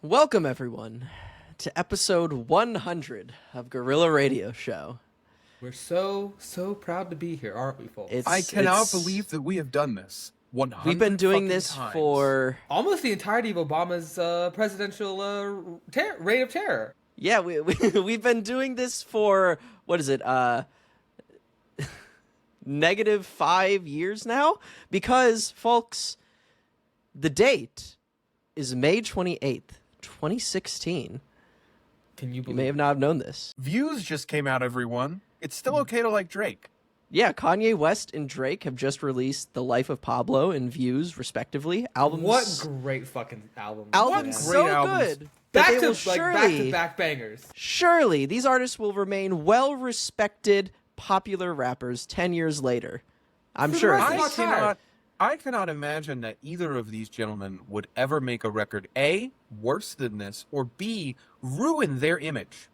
Welcome, everyone, to episode 100 of Gorilla Radio Show. We're so proud to be here, aren't we, folks? I cannot believe that we have done this. 100 We've been doing this times. for... almost the entirety of Obama's presidential reign of terror. Yeah, we've been doing this for, what is it, negative 5 years now? Because, folks, the date is May 28th, 2016. Can you believe You may have not known this. Views just came out, everyone. It's still okay to like Drake. Yeah, Kanye West and Drake have just released The Life of Pablo and Views, respectively. Albums. What great fucking albums. Albums What so great albums. good. that they will back-to-back bangers. Surely, these artists will remain well-respected, popular rappers 10 years later. I'm sure. rest of of this. our time. I cannot imagine that either of these gentlemen would ever make a record, A, worse than this, or B, ruin their image.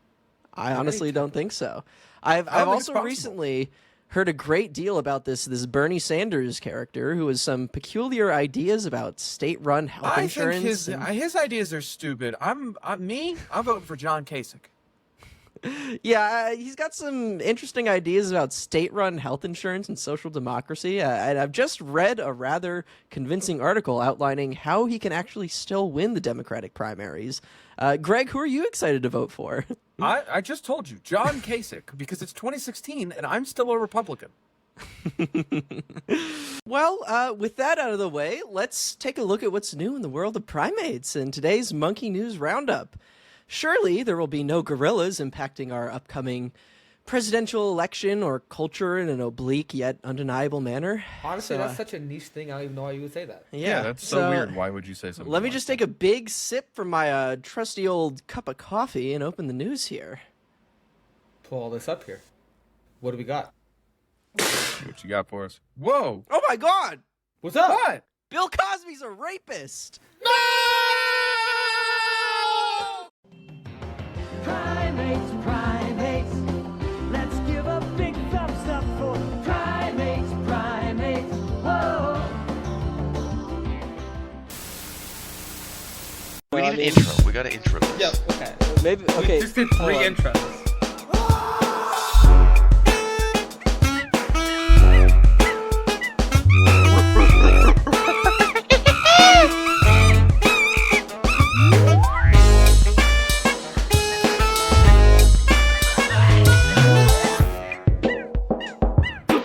I honestly don't think so. I've think it's also possible. recently heard a great deal about this Bernie Sanders character who has some peculiar ideas about state-run health I insurance. think his ideas are stupid. I'm voting for John Kasich. Yeah, he's got some interesting ideas about state-run health insurance and social democracy. And I've just read a rather convincing article outlining how he can actually still win the Democratic primaries. Greg, who are you excited to vote for? I just told you, John Kasich, because it's 2016 and I'm still a Republican. Well, with that out of the way, let's take a look at what's new in the world of primates in today's Monkey News Roundup. Surely there will be no gorillas impacting our upcoming presidential election or culture in an oblique yet undeniable manner. Honestly, that's such a niche thing. I don't even know why you would say that. Yeah, that's so weird. Why would you say something Let me like just that? take a big sip from my trusty old cup of coffee and open the news here. Pull all this up here. What do we got? What you got for us? Whoa! Oh my God! What's up? What? Bill Cosby's a rapist! Primates, let's give a big thumbs up for primates, whoa. We need an intro. We gotta intro this. Yep, okay. Maybe, We okay. just did hold 3 on. intros.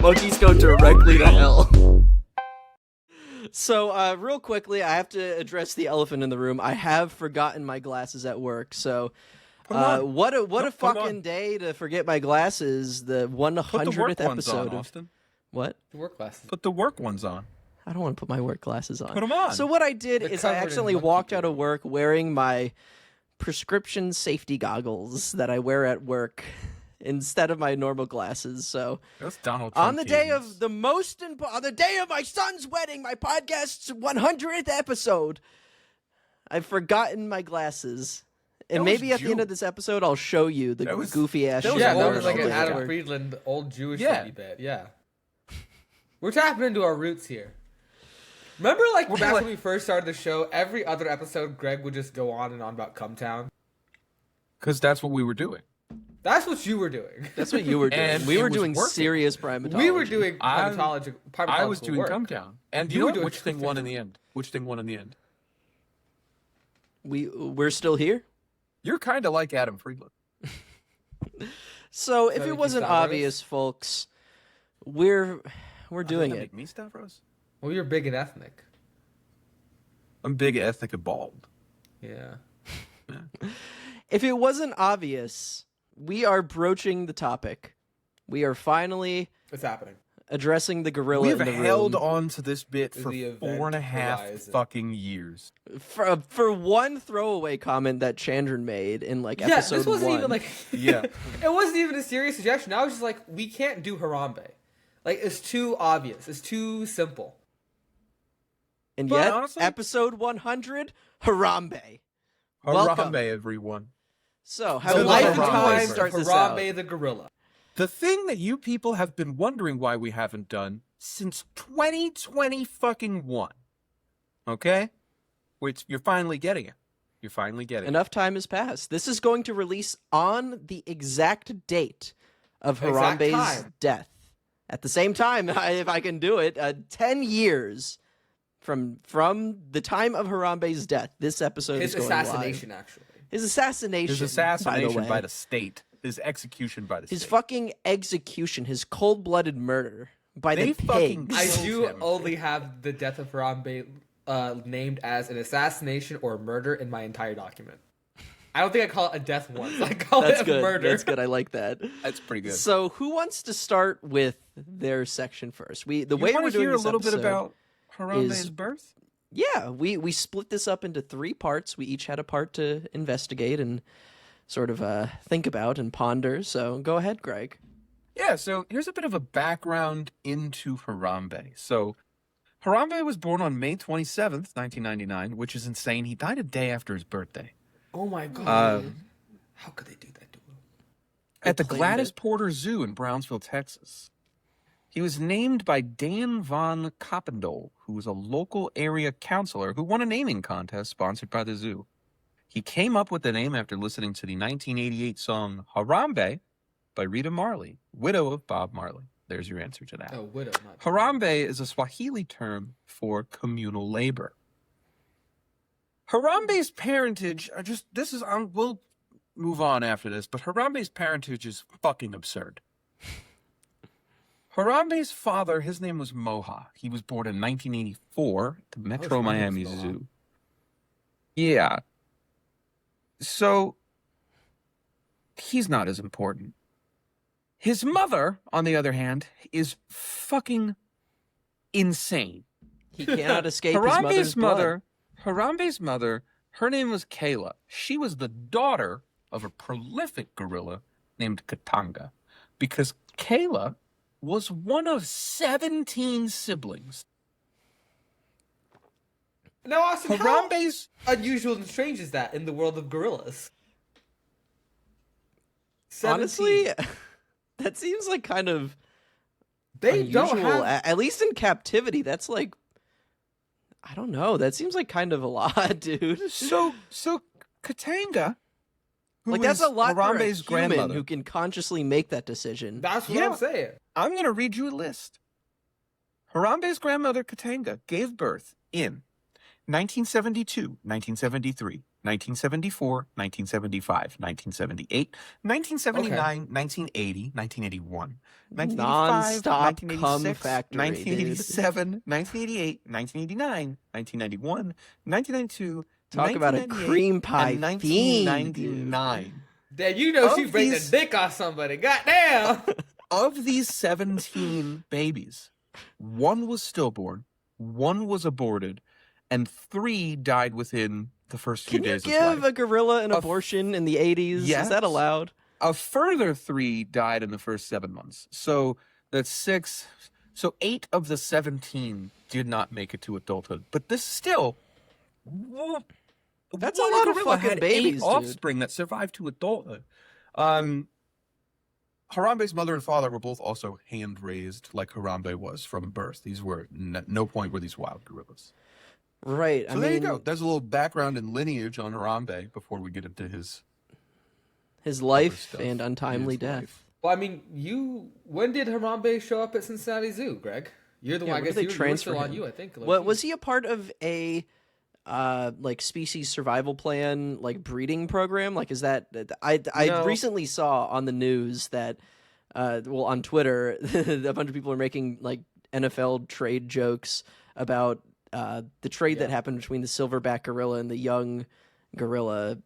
Monkeys go directly to hell. So, real quickly, I have to address the elephant in the room. I have forgotten my glasses at work, so what a Put 'em fucking on. day to forget my glasses. The Put the 100th work ones episode on, of Austin. what? The work glasses. Put the work ones on. I don't want to put my work glasses on. Put 'em on. So what I did They're is I covered in accidentally monkey walked poo. out of work wearing my prescription safety goggles that I wear at work instead of my normal glasses. So That's Donald Trump. on the day cadence. of on the day of my son's wedding, my podcast's 100th episode, I've forgotten my glasses. And That was maybe at the end Jew. of this episode, I'll show you the That was- goofy ass that shit. was Yeah, I that wore was on like the an day. Adam Friedland old Jewish Yeah. hippie bit. Yeah. We're tapping into our roots here. Remember, like, back when we first started the show, every other episode, Greg would just go on and on about Cumtown? Because that's what we were doing. That's what you were doing. That's what you were doing. And We it were was doing working. serious primatology. We were doing I primatological was doing work. Cumtown. And You you know were what? doing Which thing won in the end? Which thing won in the end? We're still here. You're kind of like Adam Friedland. So if you it wasn't Stavros? obvious, folks, we're doing Doesn't that it. make me Stavros? Well, you're big and ethnic. I'm big, ethnic, and bald. Yeah. If it wasn't obvious, we are broaching the topic. We are finally It's happening. addressing the gorilla We have in the held room. on to this bit The for event 4.5 horizon. fucking years. For one throwaway comment that Chandran made in like Yeah, episode this wasn't 1. even like... Yeah. It wasn't even a serious suggestion. I was just like, we can't do Harambe. Like, it's too obvious. It's too simple. and but yet, honestly- episode 100, Harambe. Welcome. Harambe, everyone. So, how The do life we and want to times start of this out? Harambe the gorilla. The thing that you people have been wondering why we haven't done since 2020 fucking one. Okay? Which you're finally getting it. You're finally getting it. Enough time has passed. This is going to release on the exact date of Exact Harambe's time. death. At the same time, if I can do it, 10 years from the time of Harambe's death, this episode His is going assassination, live. actually. His assassination. His assassination by by the state. His execution by the his state. fucking execution, his cold-blooded murder by They the fucking pigs. I killed do him. only have the death of Harambe named as an assassination or murder in my entire document. I don't think I call it a death once. I call That's it a good. murder. That's good. I like that. That's pretty good. So, who wants to start with their section first? The you way want we're to doing hear a this little bit episode about Harambe's is- birth? Yeah, we split this up into 3 parts. We each had a part to investigate and sort of think about and ponder. So go ahead, Greg. Yeah, so here's a bit of a background into Harambe. So Harambe was born on May 27th, 1999, which is insane. He died a day after his birthday. Oh my god. How could they do that to him? At the claimed Gladys it. Porter Zoo in Brownsville, Texas. He was named by Dan von Koppendol, who was a local area counselor who won a naming contest sponsored by the zoo. He came up with the name after listening to the 1988 song Harambe by Rita Marley, widow of Bob Marley. There's your answer to that. Oh, widow. Not Harambe is a Swahili term for communal labor. Harambe's parentage, we'll move on after this, but Harambe's parentage is fucking absurd. Harambe's father, his name was Moha. He was born in 1984 at the Metro my Miami name's Moha. Zoo. Yeah. So, he's not as important. His mother, on the other hand, is fucking insane. He cannot escape his mother's Harambe's mother, her name was Kayla. She was the daughter of a prolific gorilla named Katanga, because Kayla was one of 17 siblings. Now, Austin, how Harambe's unusual and strange is that in the world of gorillas? Honestly, 17. that seems like kind of They unusual. don't have. At least in captivity, that's like, I don't know. That seems like kind of a lot, dude. so Katanga, who Like that's is a lot for a Harambe's human grandmother. who can consciously make that decision. That's what Yeah. I'm saying. I'm going to read you a list. Harambe's grandmother, Katanga, gave birth in 1972, 1973, 1974, 1975, 1978, 1979, 1980, 1981, 1985, Non-stop cum 1986, factory, 1987, 1988, 1989, 1991, 1992, Talk about a 1998, cream pie and fiend, dude. 1999. Damn, you know Of she break these- the dick off somebody. Goddamn. Of these 17 babies, 1 was stillborn, 1 was aborted, and 3 died within the first few Can you days of give life. a gorilla an A f- abortion in the 80s? Yes. Is that allowed? A further 3 died in the first 7 months. So that's 6. So 8 of the 17 did not make it to adulthood. But this still. That's a one lot of gorilla fucking had babies, 8 dude. offspring that survived to adulthood. Harambe's mother and father were both also hand raised, like Harambe was from birth. These were no point were these wild gorillas. Right. So there you go. There's a little background and lineage on Harambe before we get into his His other life stuff. and untimely His death. life. Well, I mean, when did Harambe show up at Cincinnati Zoo, Greg? You're the Yeah, one. I when guess did they you were transfer still on him? you. I think. What was he a part of a like species survival plan, like breeding program? Like, is that I No. recently saw on the news that well, on Twitter, a bunch of people are making like NFL trade jokes about the trade that happened between the silverback gorilla and the young gorilla.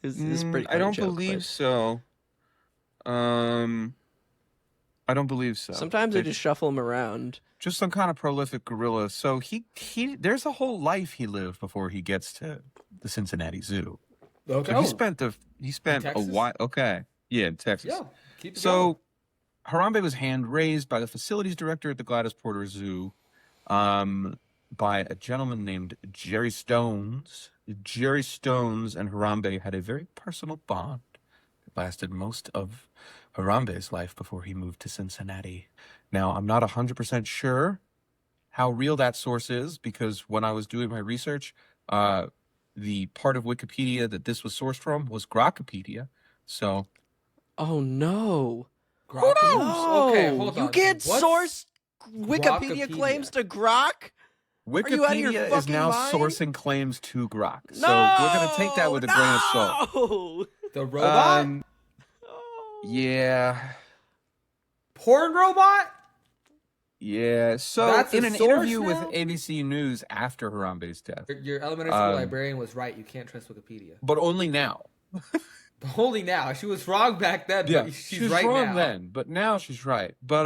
It's pretty. I funny don't joke, believe but so. I don't believe so. sometimes they just shuffle them around. just some kind of prolific gorilla. So he there's a whole life he lived before he gets to the Cincinnati Zoo. Okay. So he spent a Texas? while. Okay, yeah, in Texas. Yeah. Keep it going. So Harambe was hand raised by the facilities director at the Gladys Porter Zoo, by a gentleman named Jerry Stones. Jerry Stones and Harambe had a very personal bond that lasted most of Harambe's life before he moved to Cincinnati. Now, I'm not 100% sure how real that source is, because when I was doing my research, The part of Wikipedia that this was sourced from was Grokpedia. So Oh no. Who knows? No. Okay, hold on. You can't What's source Wikipedia Grokpedia? claims to Grok? you out of your Wikipedia is fucking now mind? sourcing claims to Grok. No. So we're going to take that with a grain of salt. No. The robot? Yeah. Porn robot? Yeah. So That's a in an source interview with now? ABC News after Harambe's death, Your elementary school librarian was right. You can't trust Wikipedia. but only now. But only now. She was wrong back then, Yeah, but she's she was right wrong now. then, but now she's right. But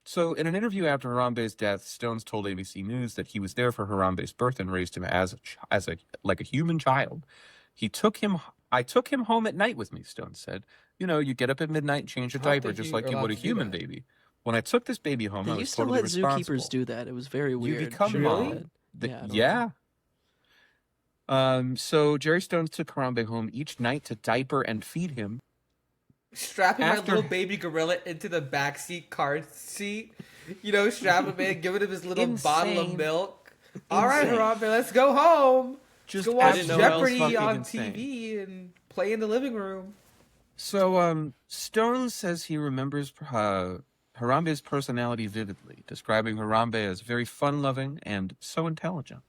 so in an interview after Harambe's death, Stones told ABC News that he was there for Harambe's birth and raised him as a like a human child. I took him home at night with me, Stones said. You know, you get up at midnight and change a I don't diaper think just you like are you would a allowed to do human that. baby. When I took this baby home, I They was used to totally let responsible. zookeepers do that. It was very weird. You become Shouldn't have mom. done that. Yeah, I don't Yeah. So Jerry Stones took Harambe home each night to diaper and feed him. Strapping After- my little baby gorilla into the backseat car seat. You know, strapping him in, giving him his little bottle of Insane. milk. All right, Insane. Harambe, let's go home. Just Let's go watch didn't know how else Jeopardy fucking on insane. TV and play in the living room. So, Stones says he remembers Harambe's personality vividly, describing Harambe as very fun-loving and so intelligent.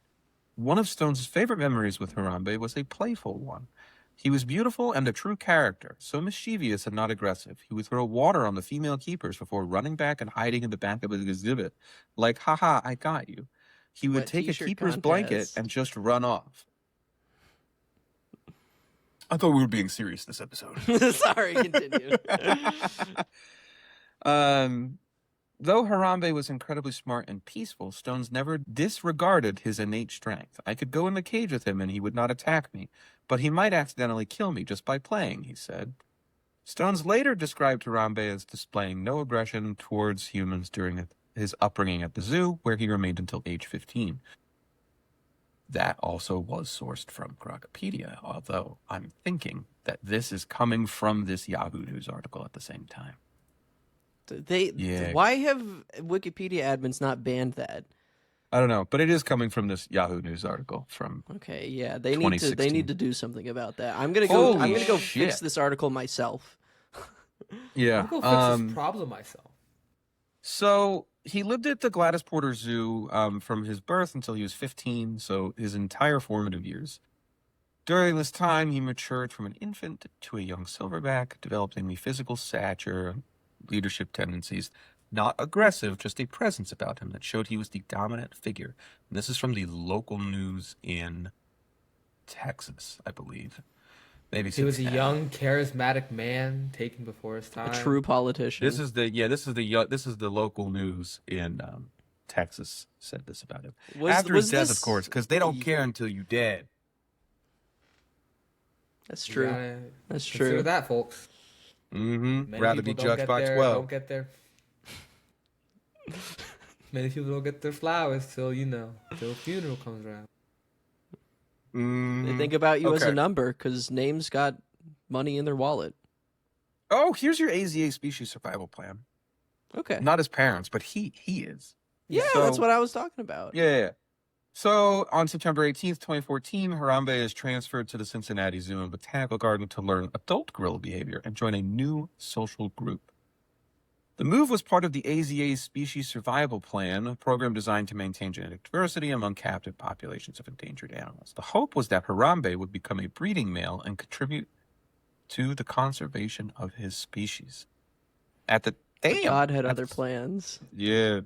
One of Stones' favorite memories with Harambe was a playful one. He was beautiful and a true character, so mischievous and not aggressive. He would throw water on the female keepers before running back and hiding in the back of his exhibit, like, haha, I got you. He would Wet take a t-shirt keeper's blanket contest. and just run off. I thought we were being serious this episode. Sorry, continue. Though Harambe was incredibly smart and peaceful, Stones never disregarded his innate strength. I could go in the cage with him and he would not attack me, but he might accidentally kill me just by playing, he said. Stones later described Harambe as displaying no aggression towards humans during his upbringing at the zoo, where he remained until age 15. That also was sourced from Grokpedia, although I'm thinking that this is coming from this Yahoo News article at the same time. Yeah. Why have Wikipedia admins not banned that? I don't know, but it is coming from this Yahoo News article from. Okay, yeah, they need to 2016. do something about that. I'm gonna go. I'm Holy gonna go shit. fix this article myself. Yeah. I'm going to go fix this problem myself. So he lived at the Gladys Porter Zoo from his birth until he was 15, so his entire formative years. During this time, he matured from an infant to a young silverback, developing the physical stature, leadership tendencies, not aggressive, just a presence about him that showed he was the dominant figure. And this is from the local news in Texas, I believe. Maybe He was a Cincinnati. young, charismatic man taken before his time. A true politician. This is the local news in Texas said this about him. After his death, of course, because they don't care until you dead. That's You true. gotta That's Consider true. that, folks. Mm-hmm. Many Rather be people don't judged get by their- 12. Don't get their. Many people don't get their flowers till till funeral comes around. They think about you as a Okay. number because names got money in their wallet. Oh, here's your AZA species survival plan. Okay. Not his parents, but he is. Yeah, So- that's what I was talking about. Yeah. So on September 18th, 2014, Harambe is transferred to the Cincinnati Zoo and Botanical Garden to learn adult gorilla behavior and join a new social group. The move was part of the AZA's Species Survival Plan, a program designed to maintain genetic diversity among captive populations of endangered animals. The hope was that Harambe would become a breeding male and contribute to the conservation of his species. But God had other plans. Yeah.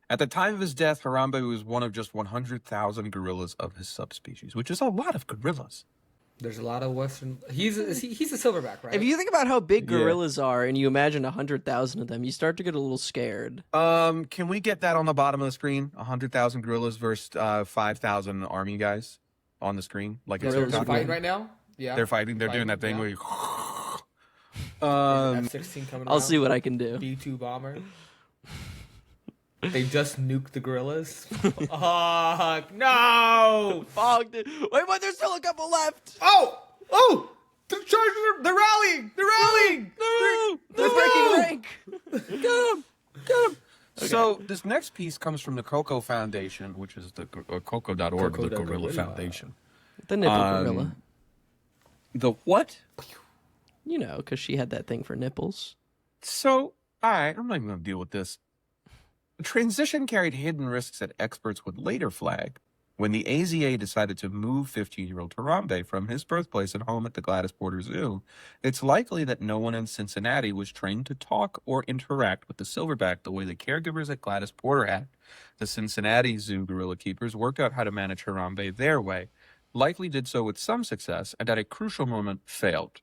At the time of his death, Harambe was one of just 100,000 gorillas of his subspecies, which is a lot of gorillas. There's a lot of Western. He's a silverback, right? If you think about how big Yeah. gorillas are and you imagine 100,000 of them, you start to get a little scared. Can we get that on the bottom of the screen? 100,000 gorillas versus 5,000 army guys on the screen, like it's Gorillas They're are fighting good. right now. Yeah, They're fighting. They're doing that thing yeah. where you. F-16 coming. I'll around. see what I can do. B-2 bomber. They just nuked the gorillas. Oh no! Fuck, dude. Wait, but there's still a couple left. Oh! The Chargers they're rallying! They're rallying! They're breaking rank. Get him! So this next piece comes from the Coco Foundation, which is the Coco.org, the Gorilla Gorilla. Foundation. The nipple gorilla. The what? You know, because she had that thing for nipples. So, all right, I'm not even going to deal with this. The transition carried hidden risks that experts would later flag. When the AZA decided to move 15-year-old Harambe from his birthplace and home at the Gladys Porter Zoo, it's likely that no one in Cincinnati was trained to talk or interact with the silverback the way the caregivers at Gladys Porter had. The Cincinnati Zoo gorilla keepers worked out how to manage Harambe their way, likely did so with some success, and at a crucial moment failed.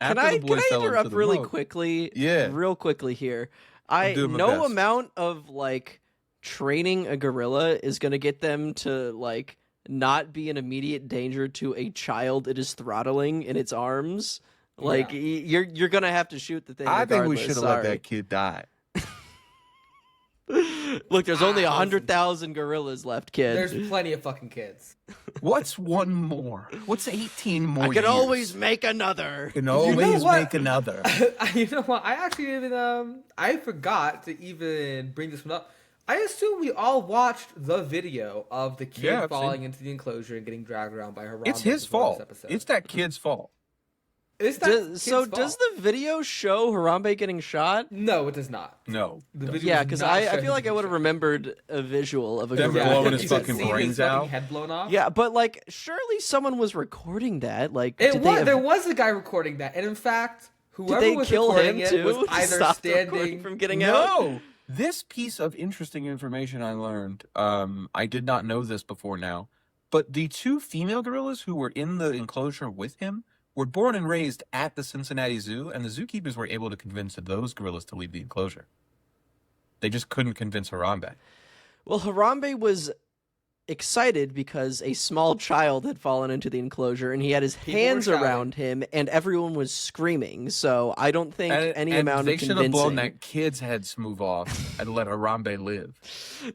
Can After I the boy fell into interrupt the really road- quickly? Yeah. Real quickly here. I'm doing my No best. amount of like training a gorilla is going to get them to like not be an immediate danger to a child it is throttling in its arms. Like you're going to have to shoot the thing. I think we regardless. should have let Sorry. that kid die. Look, there's only 100,000 gorillas left, kid. There's plenty of fucking kids. What's one more? What's 18 more I can years? always make another. Can always what? make another. You know what? I actually didn't even I forgot to even bring this one up. I assume we all watched the video of the kid Yeah, I've falling seen- into the enclosure and getting dragged around by Harambe. It's his before this fault. episode. It's that kid's fault. Is that Does kid's the fault? video show Harambe getting shot? No, it does not. No. The video Yeah, does because not I show feel him like I getting would have shot. remembered a visual of a Them gorilla. blowing his you fucking seen brains his fucking out? head blown off. Yeah, but like, surely someone was recording that. Like, It did was. they have- There was a guy recording that, and in fact, did whoever they was kill recording him it too? was to either stop the recording standing from getting out. No. This piece of interesting information I learned, I did not know this before now, but the two female gorillas who were in the enclosure with him were born and raised at the Cincinnati Zoo, and the zookeepers were able to convince those gorillas to leave the enclosure. They just couldn't convince Harambe. Well, Harambe was excited because a small child had fallen into the enclosure, and he had his People were hands shouting. around him, and everyone was screaming. So I don't think any amount they of should have blown convincing. that kid's head smooth off and let Harambe live.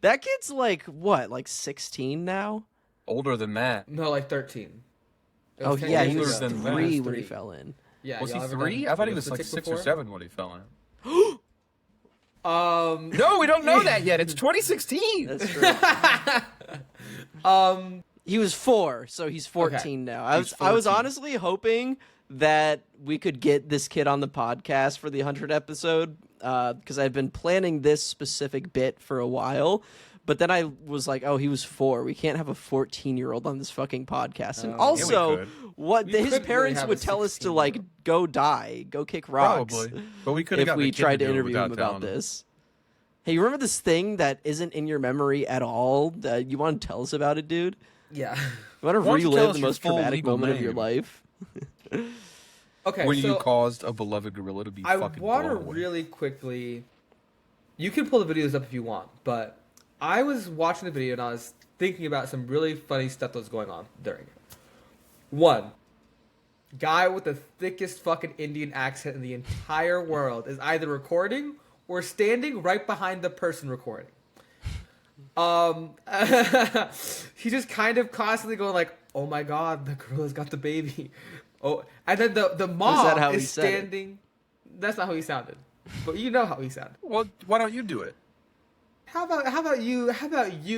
That kid's like what, like 16 now? Older than that. No, like 13. It Oh was 10 yeah, years he was older ago. than that. 3 He when he three. fell in. Yeah, Was he y'all ever 3? done I thought he was the like tick 6 or before? 7 when he fell in. No, we don't know that yet. It's 2016. That's true. He was 4, so he's 14 now. I was 14. honestly hoping that we could get this kid on the podcast for the 100th episode because I've been planning this specific bit for a while. But then I was like, oh, he was 4. We can't have a 14-year-old on this fucking podcast. And also, could. what We his could really parents have would a tell us to 16-year-old. like go die, go kick rocks. Probably. But we could have If got we the kid tried to do it interview him without about telling him. this. Hey, you remember this thing that isn't in your memory at all? You want to tell us about it, dude? Yeah. You want to Why don't you tell relive us the your most full traumatic legal moment of your name? life? Okay, When so you caused a beloved gorilla to be I fucking want to blown away. really quickly. You can pull the videos up if you want, but I was watching the video and I was thinking about some really funny stuff that was going on during it. One, guy with the thickest fucking Indian accent in the entire world is either recording or standing right behind the person recording. He just kind of constantly going like, "Oh my god, the gorilla's got the baby." Oh, and then the mom that how he is said it? standing. That's not how he sounded, but you know how he sounded. Well, why don't you do it? How about you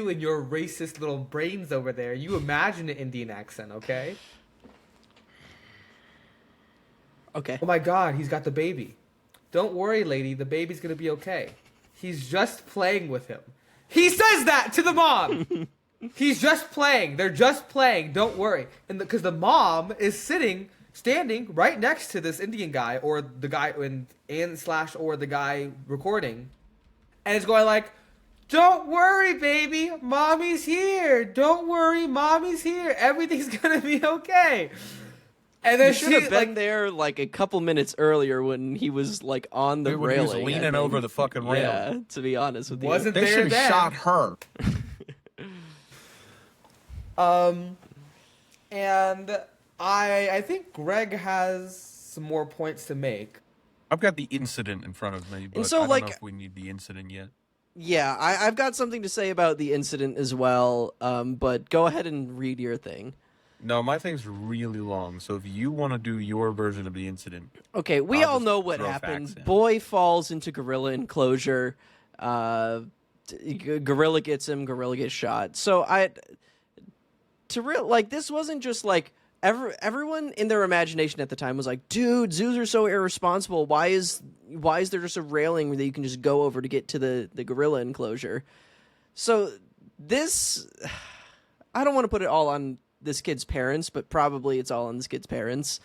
and your racist little brains over there? You imagine an Indian accent, okay? Okay. Oh my god, he's got the baby. Don't worry, lady, the baby's gonna be okay. He's just playing with him. He says that to the mom. He's just playing. They're just playing. Don't worry. And because the mom is standing right next to this Indian guy, or the guy or the guy recording, and it's going like, "Don't worry, baby. Mommy's here. Don't worry, mommy's here. Everything's gonna be okay." And then You should have she been like, there like a couple minutes earlier when he was like on the When he was railing. I leaning think. over the fucking rail. Yeah, to be honest with you. wasn't They there should have then. shot her. And I think Greg has some more points to make. I've got the incident in front of me, but so, I don't like- know if we need the incident yet. Yeah, I've got something to say about the incident as well. But go ahead and read your thing. No, my thing's really long, so if you want to do your version of the incident, Okay, we I'll all just know what throw happened. facts in. Boy falls into gorilla enclosure. Gorilla gets him. Gorilla gets shot. So this wasn't just like everyone in their imagination at the time was like, dude, zoos are so irresponsible. Why is there just a railing that you can just go over to get to the gorilla enclosure? So this, I don't want to put it all on this kid's parents, but probably it's all on this kid's parents.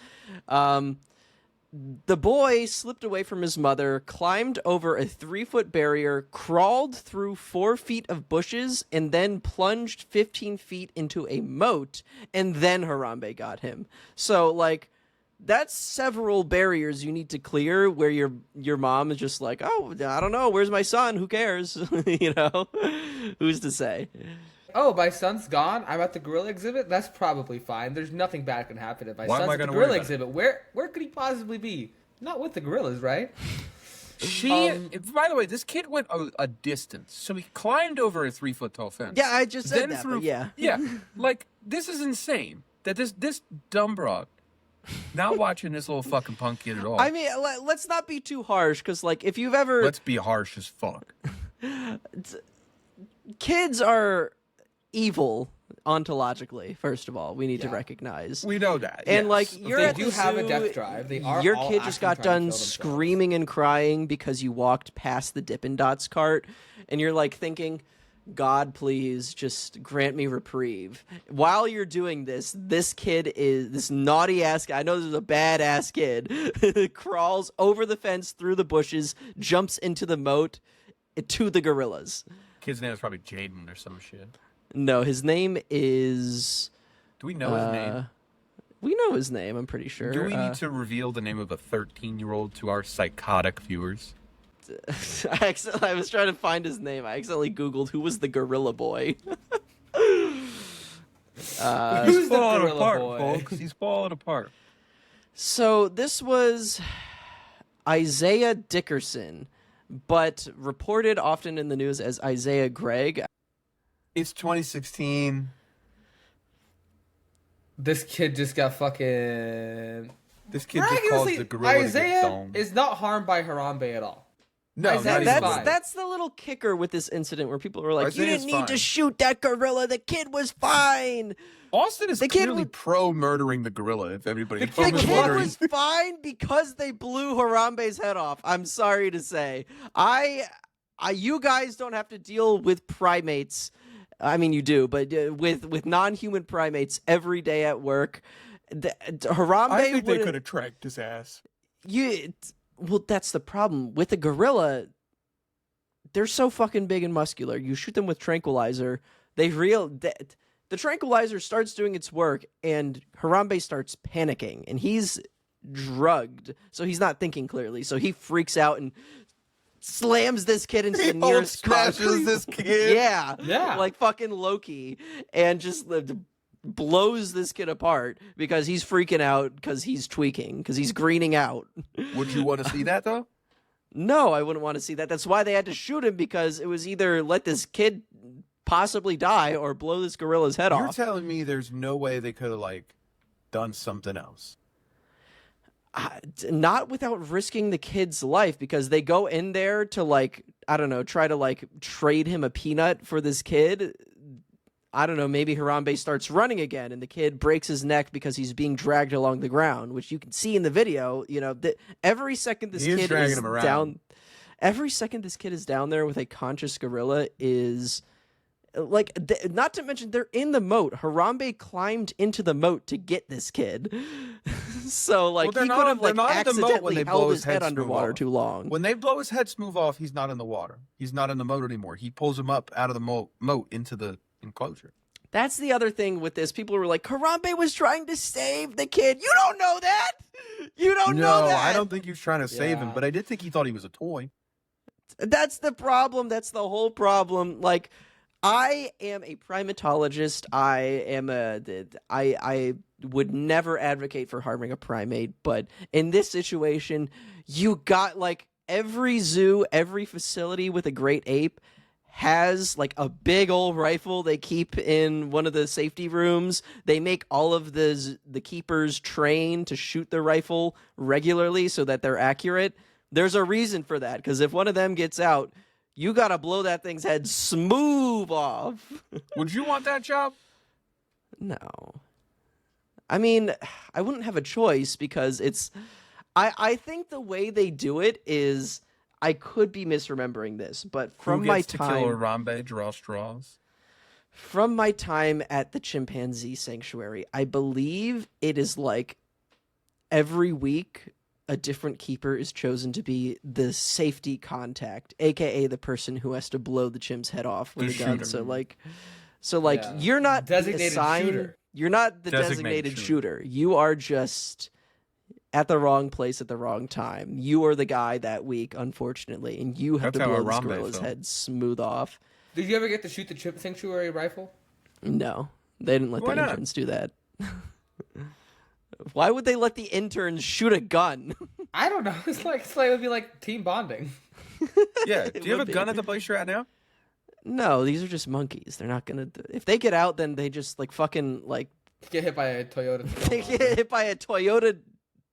The boy slipped away from his mother, climbed over a 3-foot barrier, crawled through 4 feet of bushes, and then plunged 15 feet into a moat, and then Harambe got him. So, like, that's several barriers you need to clear where your mom is just like, oh, I don't know, where's my son? Who cares? You know? Who's to say? Oh, my son's gone. I'm at the gorilla exhibit. That's probably fine. There's nothing bad can happen if my Why am son's I at the gonna worry gorilla about it? exhibit. Where could he possibly be? Not with the gorillas, right? By the way, this kid went a distance. So he climbed over a 3-foot tall fence. Yeah, I just said that, but yeah. Yeah, like, this is insane. That this dumb broad, not watching this little fucking punk kid at all. I mean, let's not be too harsh, because, like, if you've ever... Let's be harsh as fuck. Kids are evil ontologically, first of all. We need to Yeah. recognize. We know that. And, yes. like, you're They at do the have a zoo, death drive. They are your all kid just actually got trying to done kill themselves. screaming and crying because you walked past the Dippin' Dots cart, and you're, like, thinking... God, please just grant me reprieve. While you're doing this, this naughty ass guy, I know this is a badass kid, crawls over the fence, through the bushes, jumps into the moat to the gorillas. Kid's name is probably Jaden or some shit. No, his name is... Do we know his name? We know his name, I'm pretty sure. Do we need to reveal the name of a 13-year-old to our psychotic viewers? I was trying to find his name. I accidentally Googled who was the gorilla boy. Who's He's the falling gorilla apart, boy? folks. He's falling apart. So this was Isaiah Dickerson, but reported often in the news as Isaiah Gregg. It's 2016. This kid just got fucking... This kid just calls Miraculously, the gorilla to get Isaiah stoned. is not harmed by Harambe at all. No, Isaiah not is even fine. fine. That's the little kicker with this incident where people were like, you Isaiah's didn't need to fine. shoot that gorilla. The kid was fine. Austin is The kid clearly was- pro-murdering the gorilla, if everybody... The kid The was kid wondering- was fine because they blew Harambe's head off. I'm sorry to say. You guys don't have to deal with primates. I mean, you do, but with non-human primates every day at work. Harambe I think they would've- could have tracked his ass. Well, that's the problem with the gorilla. They're so fucking big and muscular. You shoot them with tranquilizer, the tranquilizer starts doing its work, and Harambe starts panicking, and he's drugged, so he's not thinking clearly. So he freaks out and slams this kid into the nearest smashes concrete. this kid. Yeah. like fucking Loki, and just blows this kid apart because he's freaking out because he's tweaking because he's greening out. Would you want to see that, though? No, I wouldn't want to see that. That's why they had to shoot him, because it was either let this kid possibly die or blow this gorilla's head You're off. telling me there's no way they could have, like, done something else? Not without risking the kid's life, because they go in there to, like, I don't know, try to, like, trade him a peanut for this kid. I don't know, maybe Harambe starts running again and the kid breaks his neck because he's being dragged along the ground, which you can see in the video. You know, every second this He is kid dragging is him around. down, every second this kid is down there with a conscious gorilla is like, not to mention they're in the moat. Harambe climbed into the moat to get this kid. So like, Well, he they're could not- have like they're not in the moat when accidentally they blow held his his head head smooth underwater off. too long. When they blow his head smooth off, he's not in the water. He's not in the moat anymore. He pulls him up out of the moat into the enclosure. That's the other thing with this. People were like, Harambe was trying to save the kid. You don't know that. You don't know that. I don't think he was trying to save him, Yeah. but I did think he thought he was a toy. That's the problem. That's the whole problem. Like, I am a primatologist. I would never advocate for harming a primate, but in this situation, you got like every zoo, every facility with a great ape has like a big old rifle they keep in one of the safety rooms. They make all of the keepers train to shoot the rifle regularly so that they're accurate. There's a reason for that, because if one of them gets out, You gotta blow that thing's head smooth off. Would you want that job? No. I mean, I wouldn't have a choice because it's... I think the way they do it is... I could be misremembering this, but from Who my gets to kill time... Harambe, draw straws? From my time at the chimpanzee sanctuary, I believe it is like every week a different keeper is chosen to be the safety contact, aka the person who has to blow the chim's head off with The a gun. shooter. So like Yeah. you're not Designated assigned, shooter. you're not the Designated designated shooter. shooter. You are just at the wrong place at the wrong time. You are the guy that week, unfortunately, and you have That's to how blow this Harambe gorilla's felt. head smooth off. Did you ever get to shoot the chimp sanctuary rifle? No, they didn't let Why the not? interns do that. Why would they let the interns shoot a gun? I don't know. It's like it would be like team bonding. Yeah. Do It you have a would be. gun at the place you're at now? No, these are just monkeys. They're not gonna. If they get out, then they just like fucking like Get hit by a Toyota. they get hit by a Toyota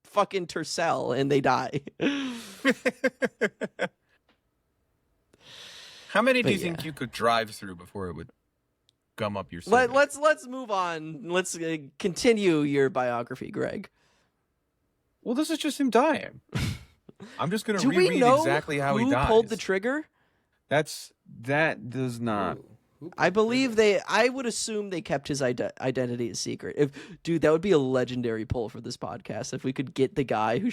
fucking Tercel and they die. How many do But you think yeah. you could drive through before it would gum up your city? Let's move on. Let's continue your biography, Greg. Well, this is just him dying. I'm just going to Do we reread know exactly how who he dies. pulled the trigger? That does not. I believe I would assume they kept his identity a secret. Dude, that would be a legendary pull for this podcast if we could get the guy who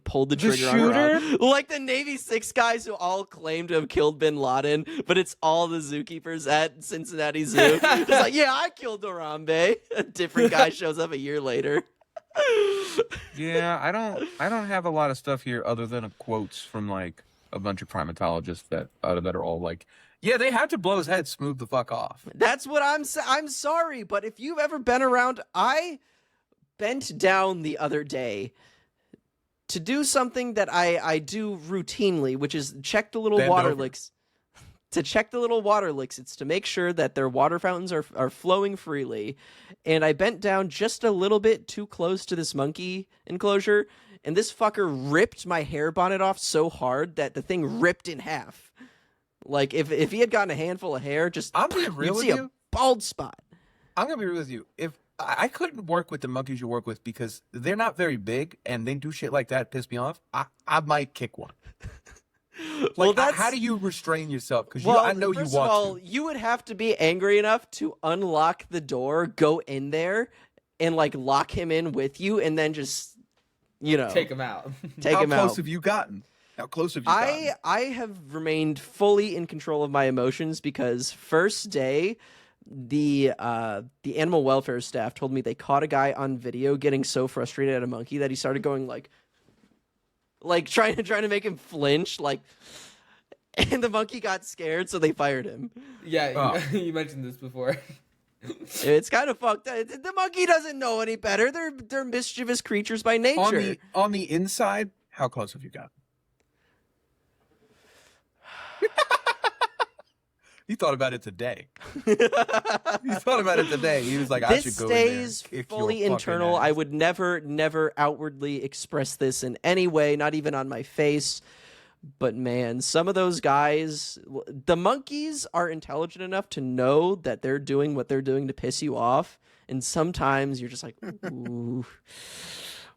pulled the trigger on shooter? like the Navy 6 guys who all claim to have killed Bin Laden, but it's all the zookeepers at Cincinnati Zoo. It's like, yeah, I killed Harambe. A different guy shows up a year later. Yeah, I don't have a lot of stuff here other than quotes from like a bunch of primatologists that are all like, yeah, they had to blow his head smooth the fuck off. That's what I'm sorry, but if you've ever been around, I bent down the other day to do something that I do routinely, which is check the little Bend water over. licks. To check the little water licks, it's to make sure that their water fountains are flowing freely. And I bent down just a little bit too close to this monkey enclosure, and this fucker ripped my hair bonnet off so hard that the thing ripped in half. Like, if he had gotten a handful of hair, I'm being real you'd with see you. a bald spot. I'm gonna be real with you. If I couldn't work with the monkeys you work with because they're not very big and they do shit like that piss me off, I might kick one. Like, how do you restrain yourself? Because I know you first want of all, to. you would have to be angry enough to unlock the door, go in there, and like lock him in with you, and then just, Take him out. take How him close out. have you gotten? How close have you gotten? I have remained fully in control of my emotions because first day, the animal welfare staff told me they caught a guy on video getting so frustrated at a monkey that he started going like trying to make him flinch, and the monkey got scared, so they fired him. Yeah, you mentioned this before. It's kind of fucked up. The monkey doesn't know any better. They're mischievous creatures by nature. On the inside, how close have you gotten? He thought about it today. He thought about it today. He was like, I should This go in there and stays kick your fully fucking internal. ass. I would never outwardly express this in any way, not even on my face. But man, some of those guys, the monkeys are intelligent enough to know that they're doing what they're doing to piss you off. And sometimes you're just like, ooh,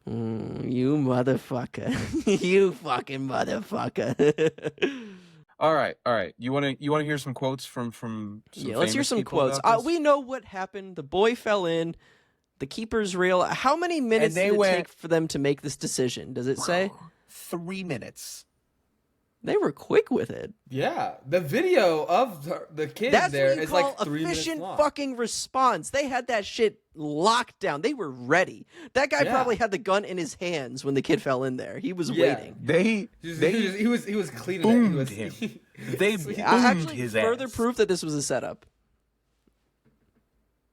you motherfucker. You fucking motherfucker. All right. You want to hear some quotes from some Let's hear famous some people quotes. about this? We know what happened. The boy fell in. The keeper's real. How many minutes they did it went- take for them to make this decision? Does it say? 3 minutes. They were quick with it. Yeah, the video of the kid That's there what you is call like 3 minutes efficient long. fucking response. They had that shit locked down. They were ready. That guy Yeah. probably had the gun in his hands when the kid fell in there. He was Yeah. waiting. He was cleaning boomed it. him. He They was, boomed Actually, his further ass. proof that this was a setup.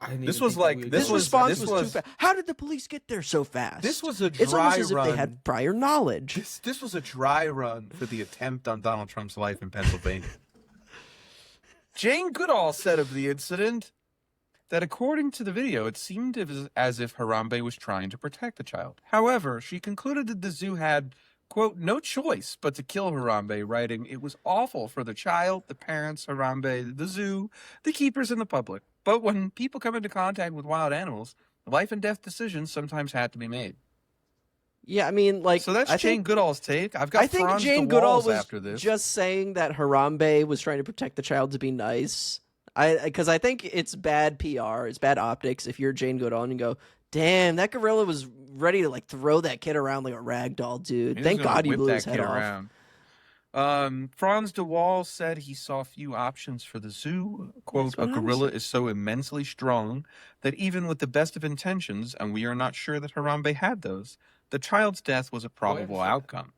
I didn't This even was think like- that we This This were- was- response this was too was- fast. How did the police get there so fast? This was a It's almost dry as if they run. had prior knowledge. This was a dry run for the attempt on Donald Trump's life in Pennsylvania. Jane Goodall said of the incident that according to the video, it seemed as if Harambe was trying to protect the child. However, she concluded that the zoo had, quote, no choice but to kill Harambe, writing, it was awful for the child, the parents, Harambe, the zoo, the keepers, and the public. But when people come into contact with wild animals, life and death decisions sometimes had to be made. Yeah, I mean, like, So that's I Jane think, Goodall's take. I've got I think Franz Jane de Goodall Waals was after this. just saying that Harambe was trying to protect the child to be nice. Because I think it's bad PR, it's bad optics if you're Jane Goodall and you go, damn, that gorilla was ready to like throw that kid around like a rag doll, dude. He's Thank gonna God he whip blew that his head kid off. around. Franz de Waal said he saw few options for the zoo. Quote, That's a what I'm gorilla saying. is so immensely strong that even with the best of intentions, and we are not sure that Harambe had those, the child's death was a probable say that? outcome.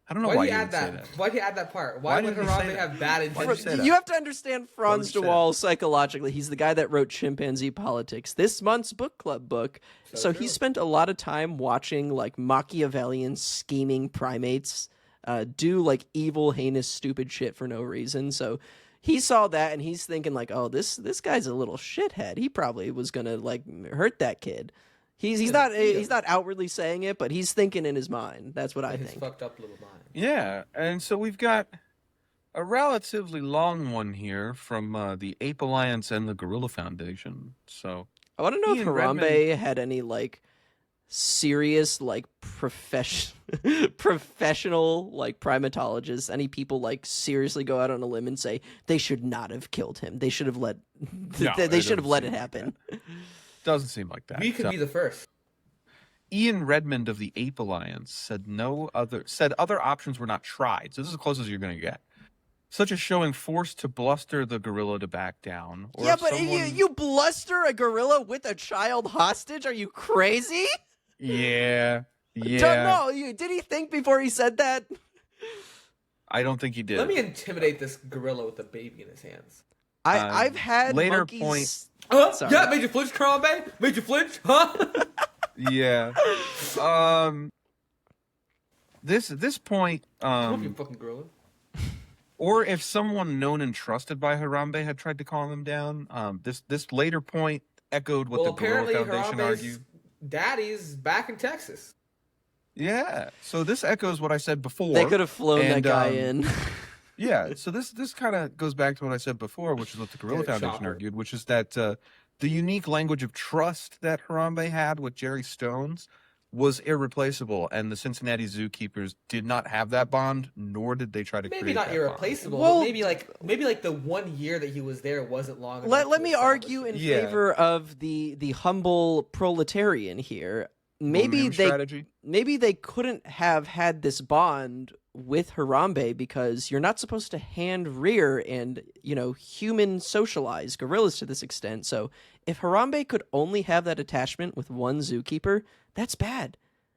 I don't know Why why do you you would add say that? that. Why do you add that part? Why would did he say Harambe that? have bad Why did you intentions? say that? You have to understand Franz would de you say Waal psychologically. He's the guy that wrote Chimpanzee Politics, this month's book club book. So he true. spent a lot of time watching like Machiavellian scheming primates do like evil, heinous, stupid shit for no reason. So he saw that and he's thinking like, oh, this guy's a little shithead. He probably was gonna like hurt that kid. He's not outwardly saying it, but he's thinking in his mind. That's what I His think. fucked up little mind. Yeah, and so we've got a relatively long one here from the Ape Alliance and the Gorilla Foundation. So I want to know if Ian Harambe Redmond- had any like serious like professional like primatologists, any people like seriously go out on a limb and say they should not have killed him. They should have let No, they it should have doesn't let seem it like happen. doesn't seem like that. We could So- be the first. Ian Redmond of the Ape Alliance said other options were not tried. So this is as close as you're going to get. Such as showing force to bluster the gorilla to back down. Or Yeah, if but someone... you bluster a gorilla with a child hostage? Are you crazy? Yeah. Don't know. Did he think before he said that? I don't think he did. Let me intimidate this gorilla with a baby in his hands. I've had later monkeys... point- Huh? Sorry. Yeah, made you flinch, Harambe? Made you flinch? Huh? Yeah. This point, Don't you fucking gorilla. or if someone known and trusted by Harambe had tried to calm him down, this later point echoed what Well, the Gorilla apparently Foundation Harambe's argued. daddy's back in Texas. Yeah. So this echoes what I said before. They could have flown that and, guy in. Yeah. So this kind of goes back to what I said before, which is what the Gorilla Get a Foundation chopper. argued, which is that the unique language of trust that Harambe had with Jerry Stones was irreplaceable, and the Cincinnati zookeepers did not have that bond, nor did they try to Maybe create not that irreplaceable, Well- but maybe like the 1 year that he was there wasn't long enough. Let to me establish argue it. in Yeah. favor of the humble proletarian here. Maybe Millennium strategy. maybe they couldn't have had this bond with Harambe because you're not supposed to hand rear and, human socialize gorillas to this extent. So if Harambe could only have that attachment with one zookeeper, that's bad.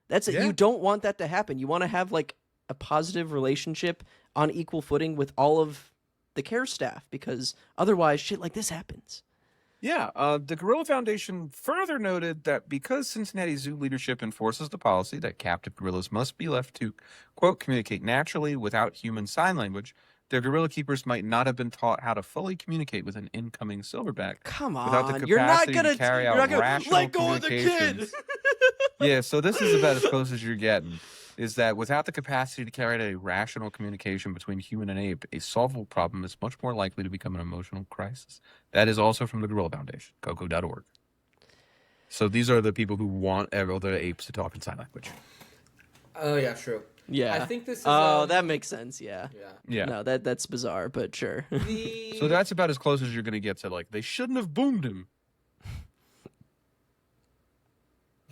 That's it. Yeah. You don't want that to happen. You want to have like a positive relationship on equal footing with all of the care staff because otherwise shit like this happens. Yeah, the Gorilla Foundation further noted that because Cincinnati Zoo leadership enforces the policy that captive gorillas must be left to, quote, communicate naturally without human sign language, their gorilla keepers might not have been taught how to fully communicate with an incoming silverback. Come Without the on, you're not capacity gonna to carry you're out not gonna rational let go of the kid. communications. Yeah, so this is about as close as you're getting. Is that without the capacity to carry out a rational communication between human and ape, a solvable problem is much more likely to become an emotional crisis. That is also from the Gorilla Foundation, coco.org. So these are the people who want all the apes to talk in sign language. Oh yeah, true. Yeah. I think this is. that makes sense. Yeah. Yeah. Yeah. No, that's bizarre, but sure. The So that's about as close as you're going to get to, like, they shouldn't have boomed him.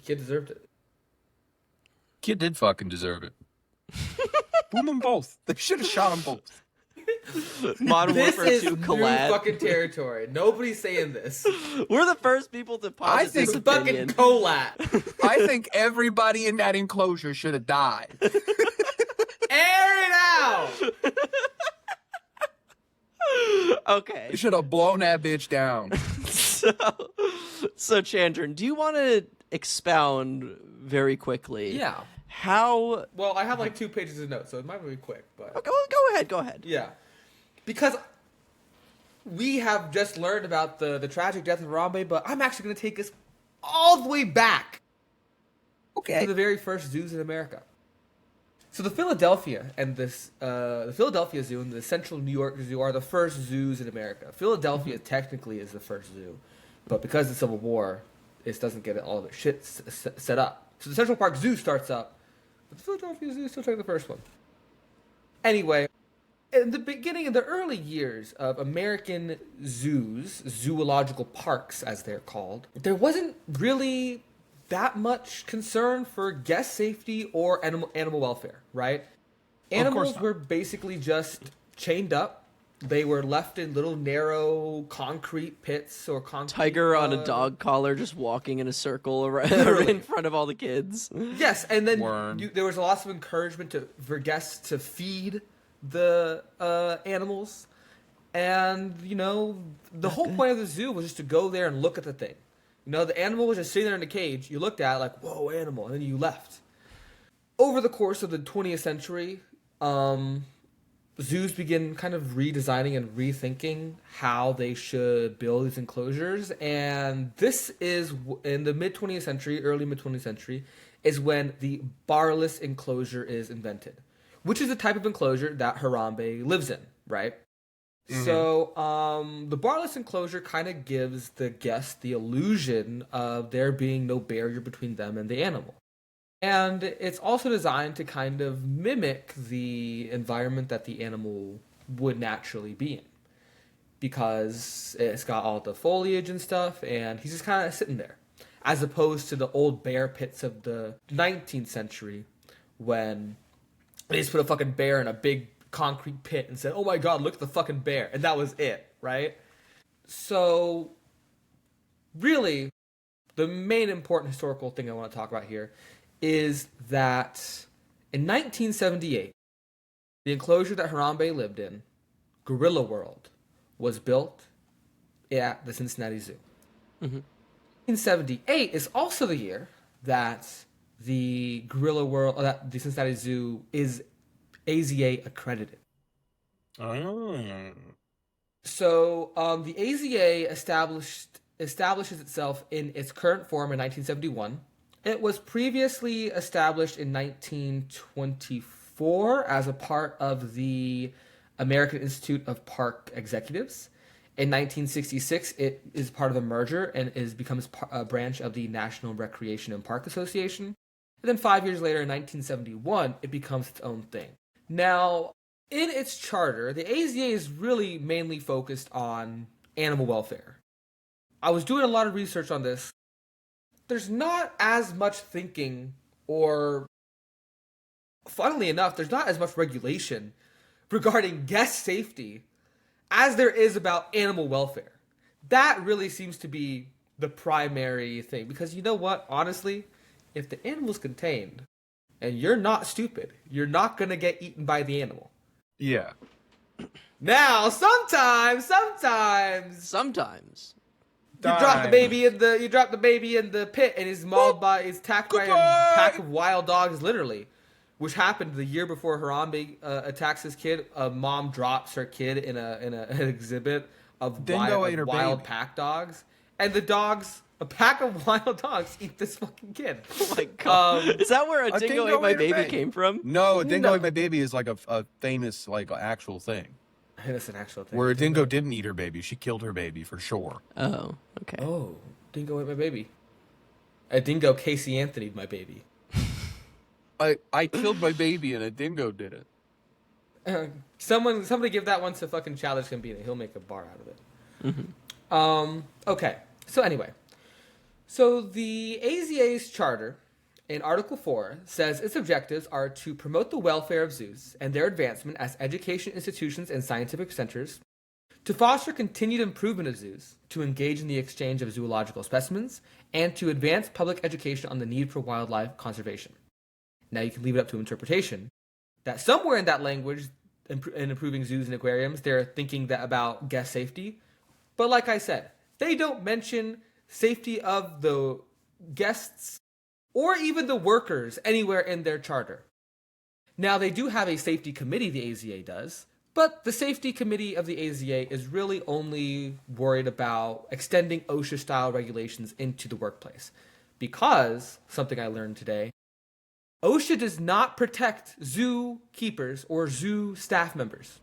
kid deserved it. Kid did fucking deserve it. Boom them both. They should have shot them both. Modern This Warfare is 2 new collab. fucking territory. Nobody's saying this. We're the fird people to posit think this It's fucking opinion. collab. I think everybody in that enclosure should have died. Air it out. Okay. They should have blown that bitch down. So Chandran, do you want to expound very quickly? Yeah. How? Well, I have like 2 pages of notes, so it might be quick, but Okay, well, go ahead. Go ahead. yeah, because we have just learned about the tragic death of Harambe, but I'm actually going to take us all the way back to the very first zoos in America. So the Philadelphia Zoo and the Central New York Zoo are the first zoos in America. Philadelphia technically is the first zoo, but because of the Civil War, it doesn't get all of its shit set up. So the Central Park Zoo starts up, but the Philadelphia Zoo is still the first one. Anyway, in the early years of American zoos, zoological parks as they're called, there wasn't really that much concern for guest safety or animal welfare, right? Animals were basically just chained up. They were left in little narrow concrete pits or concrete... Tiger on a dog collar just walking in a circle around in front of all the kids. Yes, and then there was lots of encouragement for guests to feed the animals. And, the whole point of the zoo was just to go there and look at the thing. The animal was just sitting there in a cage. You looked at it like, whoa, animal, and then you left. Over the course of the 20th century, zoos begin kind of redesigning and rethinking how they should build these enclosures. And this is, in the mid-20th century, early mid-20th century, is when the barless enclosure is invented, which is the type of enclosure that Harambe lives in, right? Mm-hmm. So the barless enclosure kind of gives the guest the illusion of there being no barrier between them and the animal. And it's also designed to kind of mimic the environment that the animal would naturally be in. Because it's got all the foliage and stuff, and he's just kind of sitting there. As opposed to the old bear pits of the 19th century, when they just put a fucking bear in a big concrete pit and said, oh my god, look at the fucking bear. And that was it, right? So, really, the main important historical thing I want to talk about here is that in 1978, the enclosure that Harambe lived in, Gorilla World, was built at the Cincinnati Zoo. Mm-hmm. 1978 is also the year that the that the Cincinnati Zoo is AZA accredited. Oh. So the AZA establishes itself in its current form in 1971. It was previously established in 1924 as a part of the American Institute of Park Executives. In 1966, it is part of a merger and becomes a branch of the National Recreation and Park Association. And then 5 years later, in 1971, it becomes its own thing. Now, in its charter, the AZA is really mainly focused on animal welfare. I was doing a lot of research on this. There's not as much thinking, or funnily enough, there's not as much regulation regarding guest safety as there is about animal welfare. That really seems to be the primary thing. Because you know what? Honestly, if the animal's contained, and you're not stupid, you're not going to get eaten by the animal. Yeah. Now, sometimes you drop the baby in the pit, and he's mauled he's attacked by a pack of wild dogs, literally, which happened the year before Harambe attacks his kid. A mom drops her kid in an exhibit of wild pack dogs, and a pack of wild dogs eat this fucking kid. Oh my god! Is that where a dingo ate my baby came from? No, a dingo ate my baby is like a famous actual thing. That's an actual thing. Where a dingo didn't eat her baby, she killed her baby for sure. Oh, okay. Oh, dingo ate my baby. A dingo Casey Anthony'd my baby. I killed my baby and a dingo did it. Somebody give that one to fucking Childish Gambino. He'll make a bar out of it. Mm-hmm. Okay. So anyway. So the AZA's charter in Article 4 says its objectives are to promote the welfare of zoos and their advancement as education institutions and scientific centers, to foster continued improvement of zoos, to engage in the exchange of zoological specimens, and to advance public education on the need for wildlife conservation. Now you can leave it up to interpretation. That somewhere in that language, in improving zoos and aquariums, they're thinking about guest safety. But like I said, they don't mention safety of the guests or even the workers anywhere in their charter. Now, they do have a safety committee, the AZA does, but the safety committee of the AZA is really only worried about extending OSHA-style regulations into the workplace. Because, something I learned today, OSHA does not protect zookeepers or zoo staff members.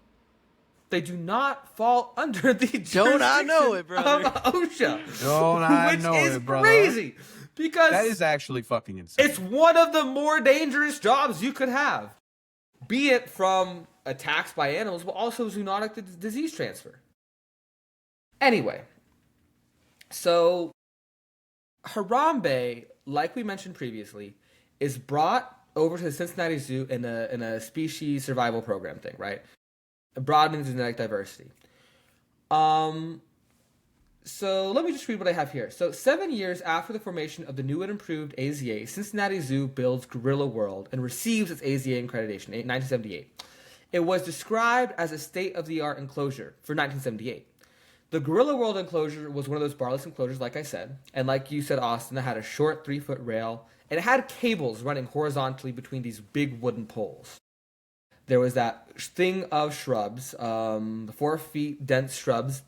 They do not fall under the Don't I know it, jurisdiction brother? of OSHA. Don't I which know is it, brother? crazy because That is actually fucking insane. it's one of the more dangerous jobs you could have, be it from attacks by animals, but also zoonotic disease transfer. Anyway, so Harambe, like we mentioned previously, is brought over to the Cincinnati Zoo in a species survival program thing, right? Broadening genetic diversity. So let me just read what I have here. So 7 years after the formation of the new and improved AZA, Cincinnati Zoo builds Gorilla World and receives its AZA accreditation in 1978. It was described as a state-of-the-art enclosure for 1978. The Gorilla World enclosure was one of those barless enclosures, like I said, and like you said, Austin, it had a short 3-foot rail, and it had cables running horizontally between these big wooden poles. There was that thing of shrubs, 4 feet dense shrubs,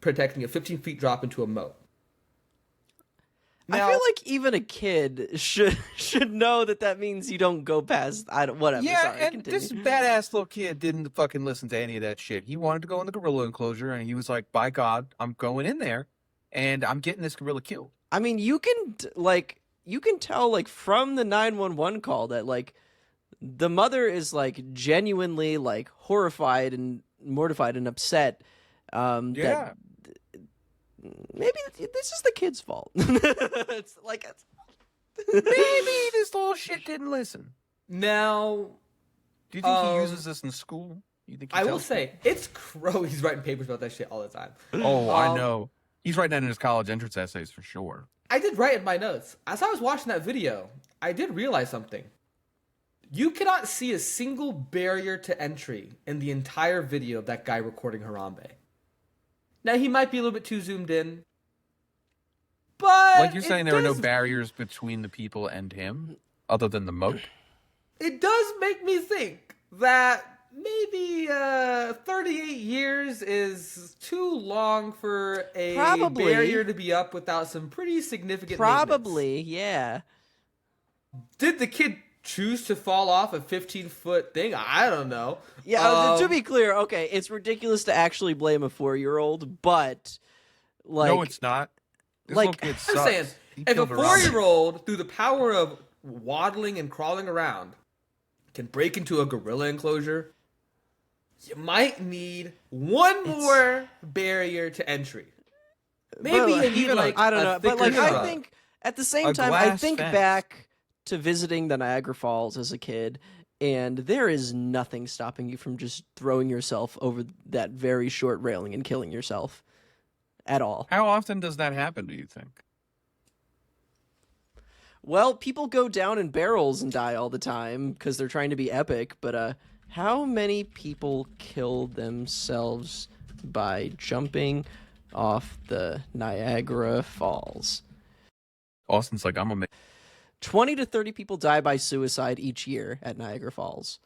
protecting a 15 feet drop into a moat. Now, I feel like even a kid should know that means you don't go past. Whatever. Yeah, Sorry, and continue. this badass little kid didn't fucking listen to any of that shit. He wanted to go in the gorilla enclosure, and he was like, by God, I'm going in there, and I'm getting this gorilla killed. I mean, you can tell like from the 911 call that like the mother is like genuinely like horrified and mortified and upset. Yeah. That maybe this is the kid's fault. It's like Maybe this little shit didn't listen. now Do you think he uses this in school? You think he I will tells say, it's he's writing papers about that shit all the time. people? Oh, I know. He's writing that in his college entrance essays for sure. I did write in my notes. As I was watching that video, I did realize something. You cannot see a single barrier to entry in the entire video of that guy recording Harambe. Now, he might be a little bit too zoomed in, but Like you're saying, there are no does- barriers between the people and him, other than the moat. It does make me think that maybe 38 years is too long for a Probably. barrier to be up without some pretty significant maintenance. probably, yeah. Did the kid choose to fall off a 15-foot thing? I don't know. Yeah, to be clear, okay, it's ridiculous to actually blame a 4-year-old, but like No, it's not. This like- little kid I'm sucks. saying, He if a killed Harambe. 4-year-old, through the power of waddling and crawling around, can break into a gorilla enclosure, you might need one more barrier to entry. Maybe But, you need even like I don't a know, but thicker like I shrub. think at the same A time, I glass think fence. back to visiting the Niagara Falls as a kid, and there is nothing stopping you from just throwing yourself over that very short railing and killing yourself at all. How often does that happen, do you think? Well, people go down in barrels and die all the time because they're trying to be epic, but how many people kill themselves by jumping off the Niagara Falls? Austin's like, I'm a 20 to 30 people die by suicide each year at Niagara Falls.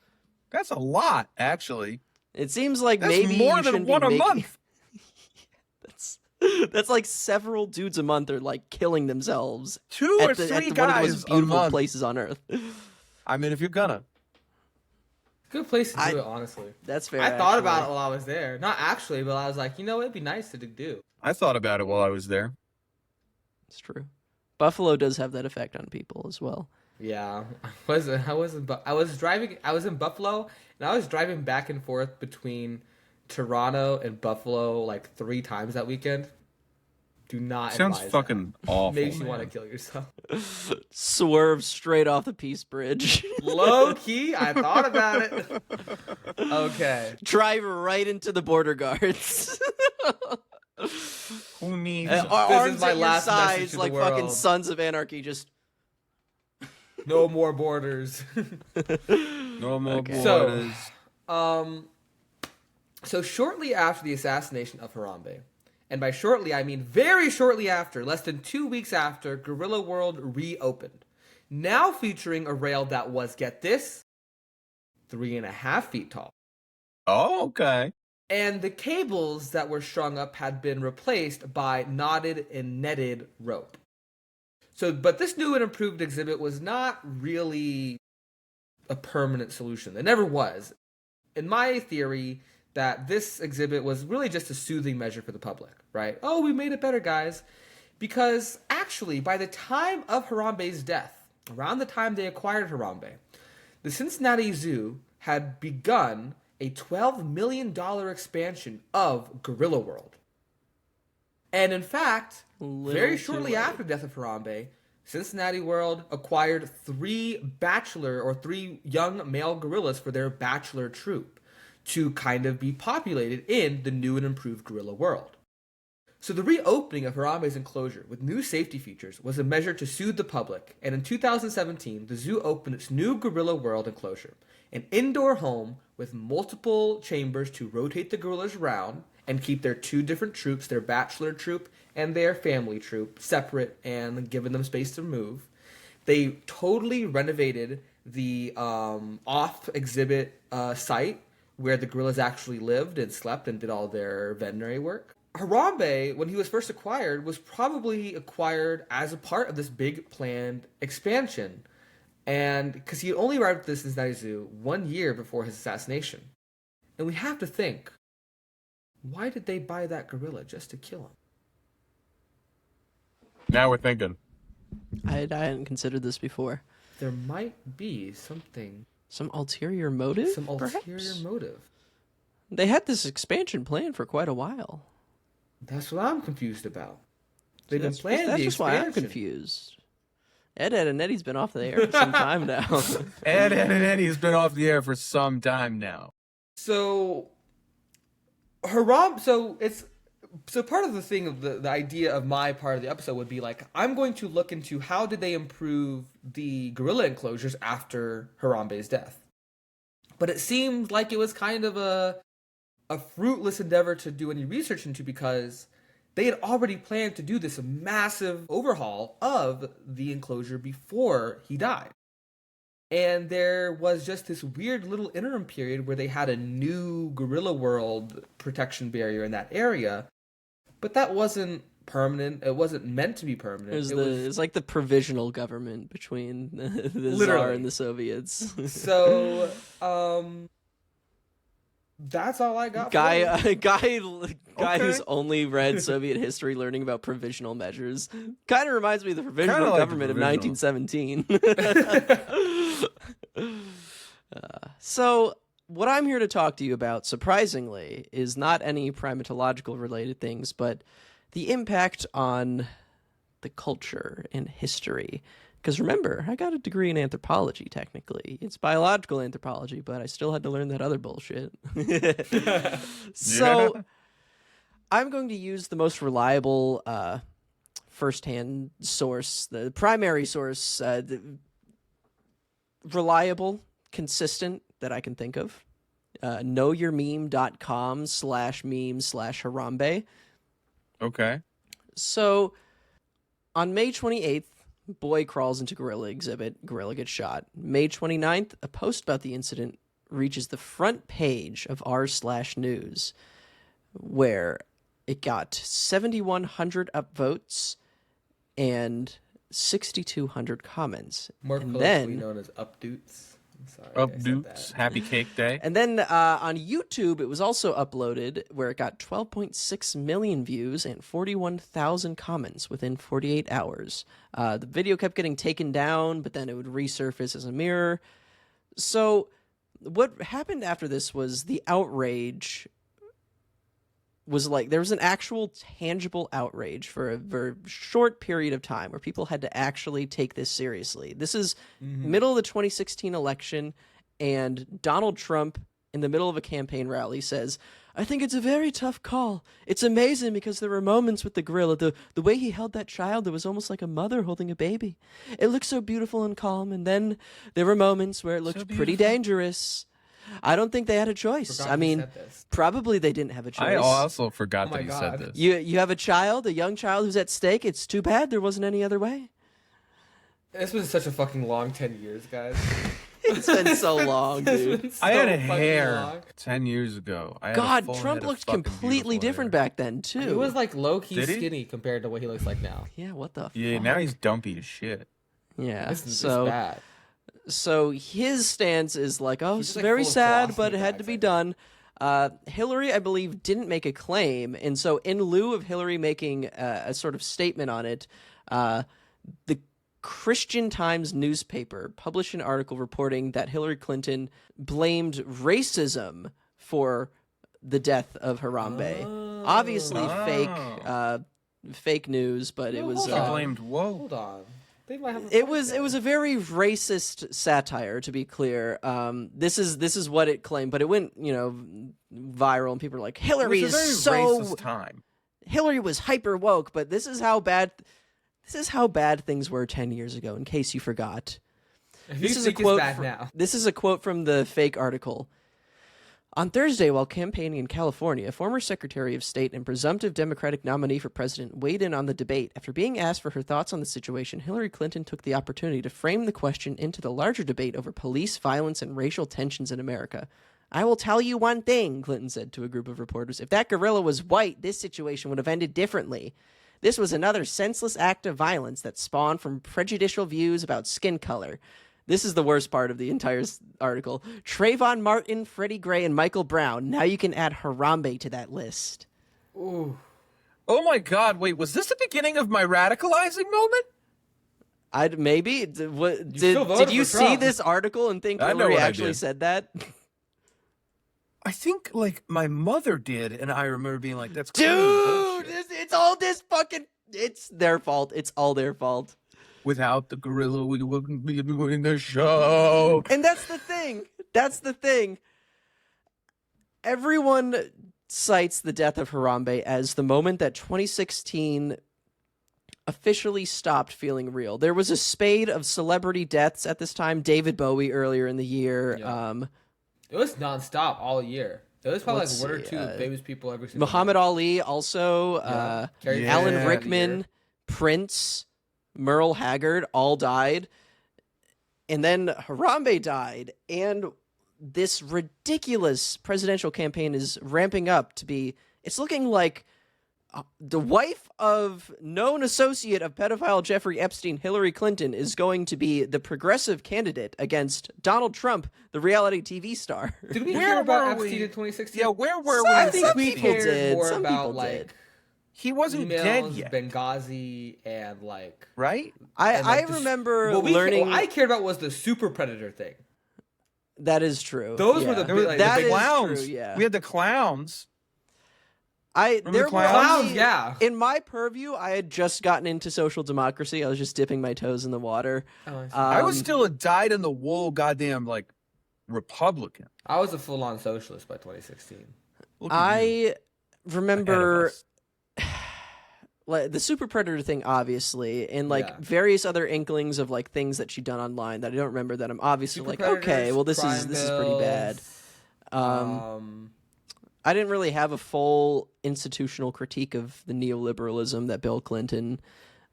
That's a lot, actually. It seems like That's maybe more you than shouldn't one be a making... month. That's like several dudes a month are like killing themselves Two or three one of the guys most a beautiful month. places on earth. I mean, if you're gonna. Good place to do I- it, honestly. That's fair. I thought actually. about it while I was there. Not actually, but I was like, it'd be nice to do. I thought about it while I was there. It's true. Buffalo does have that effect on people as well. Yeah, I was in Buffalo, and I was driving back and forth between Toronto and Buffalo like 3 times that weekend. Do not Sounds advise fucking awful. that. Makes you man. want to kill yourself. Swerve straight off the Peace Bridge. Low key, I thought about it. Okay. Drive right into the border guards. Who needs? Arms my at your last message sides to the like fucking world. Sons of Anarchy. Just No more borders. No more Okay. borders. So shortly after the assassination of Harambe, and by shortly I mean very shortly after, less than 2 weeks after, Gorilla World reopened. Now featuring a rail that was, get this, 3.5 feet tall. Oh, okay. And the cables that were strung up had been replaced by knotted and netted rope. So, but this new and improved exhibit was not really a permanent solution. It never was. In my theory, that this exhibit was really just a soothing measure for the public, right? Oh, we made it better, guys. Because actually, by the time of Harambe's death, around the time they acquired Harambe, the Cincinnati Zoo had begun a $12 million expansion of Gorilla World. And in fact, very shortly after the death of Harambe, Cincinnati World acquired three young male gorillas for their bachelor troupe to kind of be populated in the new and improved gorilla world. So the reopening of Harambe's enclosure with new safety features was a measure to soothe the public, and in 2017, the zoo opened its new Gorilla World enclosure, an indoor home with multiple chambers to rotate the gorillas around and keep their two different troops, their bachelor troop and their family troop, separate and giving them space to move. They totally renovated the off-exhibit site where the gorillas actually lived and slept and did all their veterinary work. Harambe, when he was first acquired, was probably acquired as a part of this big planned expansion. And because he had only arrived at the Cincinnati Zoo 1 year before his assassination. And we have to think, why did they buy that gorilla just to kill him? Now we're thinking. I hadn't considered this before. There might be something. Some ulterior motive? Some ulterior perhaps? motive. They had this expansion planned for quite a while. That's what I'm confused about. They've been That's planning the just why I'm expansion. confused. Ed and Eddie's been off the air for some time now. Ed and Eddie's been off the air for some time now. So part of the thing of the idea of my part of the episode would be like, I'm going to look into how did they improve the gorilla enclosures after Harambe's death. But it seemed like it was kind of a fruitless endeavor to do any research into, because they had already planned to do this massive overhaul of the enclosure before he died. And there was just this weird little interim period where they had a new Gorilla World protection barrier in that area, but that wasn't permanent. It wasn't meant to be permanent. It's like the provisional government between the Tsar Literally. and the Soviets. So, that's all I got. Guy Okay. who's only read Soviet history, learning about provisional measures, kind of reminds me of the provisional like the government of provisional. 1917. So what I'm here to talk to you about, surprisingly, is not any primatological related things, but the impact on the culture and history. Because remember, I got a degree in anthropology, technically. It's biological anthropology, but I still had to learn that other bullshit. So Yeah. I'm going to use the most reliable firsthand source, the primary source, reliable, consistent that I can think of. knowyourmeme.com/meme/Harambe. Okay. So on May 28th, boy crawls into gorilla exhibit, gorilla gets shot. May 29th, a post about the incident reaches the front page of r/news, where it got 7,100 upvotes and 6,200 comments. More And colloquially then- known as updoots. I'm sorry. Up I said Dukes. that. Happy Cake Day. And then on YouTube, it was also uploaded, where it got 12.6 million views and 41,000 comments within 48 hours. The video kept getting taken down, but then it would resurface as a mirror. So what happened after this was the outrage was like, there was an actual tangible outrage for a very short period of time where people had to actually take this seriously. This is middle of the 2016 election, and Donald Trump, in the middle of a campaign rally, says, "I think it's a very tough call. It's amazing because there were moments with the gorilla. The way he held that child, it was almost like a mother holding a baby. It looked so beautiful and calm. And then there were moments where it looked pretty dangerous. I don't think they had a choice. Forgot I he mean, said this. probably they didn't have a choice. I also forgot Oh that my he God. said this. You have a child, a young child who's at stake. It's too bad there wasn't any other way." This was such a fucking long 10 years, guys. It's been so long, It's dude. been I had so a fucking hair long. 10 years ago. I had a God, full Trump head of looked fucking completely beautiful different hair. back then, too. He was like low-key Did he? skinny compared to what he looks like now. Yeah, what the Yeah, fuck? now he's dumpy as shit. Yeah, This is so bad. So his stance is like, oh, He's it's just, like, very full of sad, philosophy but it had bags, to be I think. done. Hillary, I believe, didn't make a claim, and so in lieu of Hillary making a sort of statement on it, the Christian Times newspaper published an article reporting that Hillary Clinton blamed racism for the death of Harambe. Obviously, fake news, but it No, was. hold She on. blamed, whoa. Hold on. They might have a It point was there. a very racist satire, to be clear. This is what it claimed, but it went viral, and people were like, Hillary It was a very is so racist time. Hillary was hyper woke, but this is how bad things were 10 years ago. In case you forgot, If this you is a think it's quote. bad now. This is a quote from the fake article. On Thursday, while campaigning in California, former Secretary of State and presumptive Democratic nominee for president weighed in on the debate. After being asked for her thoughts on the situation, Hillary Clinton took the opportunity to frame the question into the larger debate over police violence and racial tensions in America. I will tell you one thing, Clinton said to a group of reporters. If that gorilla was white, this situation would have ended differently. This was another senseless act of violence that spawned from prejudicial views about skin color. This is the worst part of the entire article. Trayvon Martin, Freddie Gray, and Michael Brown. Now you can add Harambe to that list. Ooh. Oh my God! Wait, was this the beginning of my radicalizing moment? Maybe still voted did you for see Trump. this article and think I know Hillary what I actually did. said that? I think like my mother did, and I remember being like, "That's Dude, bullshit." it's all this fucking. It's their fault. It's all their fault. Without the gorilla, we wouldn't be doing the show. And that's the thing. That's the thing. Everyone cites the death of Harambe as the moment that 2016 officially stopped feeling real. There was a spate of celebrity deaths at this time. David Bowie earlier in the year. Yeah. It was nonstop all year. It was probably Let's like one or see, two famous people every single Muhammad night. Ali also. Carrie Yeah. Alan Fisher Rickman, here. Prince, Merle Haggard all died. And then Harambe died. And this ridiculous presidential campaign is ramping up to be. It's looking like the wife of known associate of pedophile Jeffrey Epstein, Hillary Clinton, is going to be the progressive candidate against Donald Trump, the reality TV star. Did we Where hear about were Epstein we? in 2016? Yeah, where were Some- we? I in think some we 16? people cared did. more Some about people like did. He wasn't emails, dead yet, Benghazi, and like. right? and, I like, the- remember what learning What I cared about was the super predator thing. that is true. Those were yeah. the There were like, that the big is clowns. true, yeah. We had the clowns. There the were clowns? only- Yeah. In my purview, I had just gotten into social democracy. I was just dipping my toes in the water. Oh, I see. I was Um, still a dyed-in-the-wool goddamn like Republican. I was a full-on socialist by 2016. Look at you, I ahead remember of us. like the super predator thing, obviously, and like Yeah. various other inklings of like things that she'd done online that I don't remember. That I'm obviously Super like, predators, okay, well this crime is pretty bad. bills, I didn't really have a full institutional critique of the neoliberalism that Bill Clinton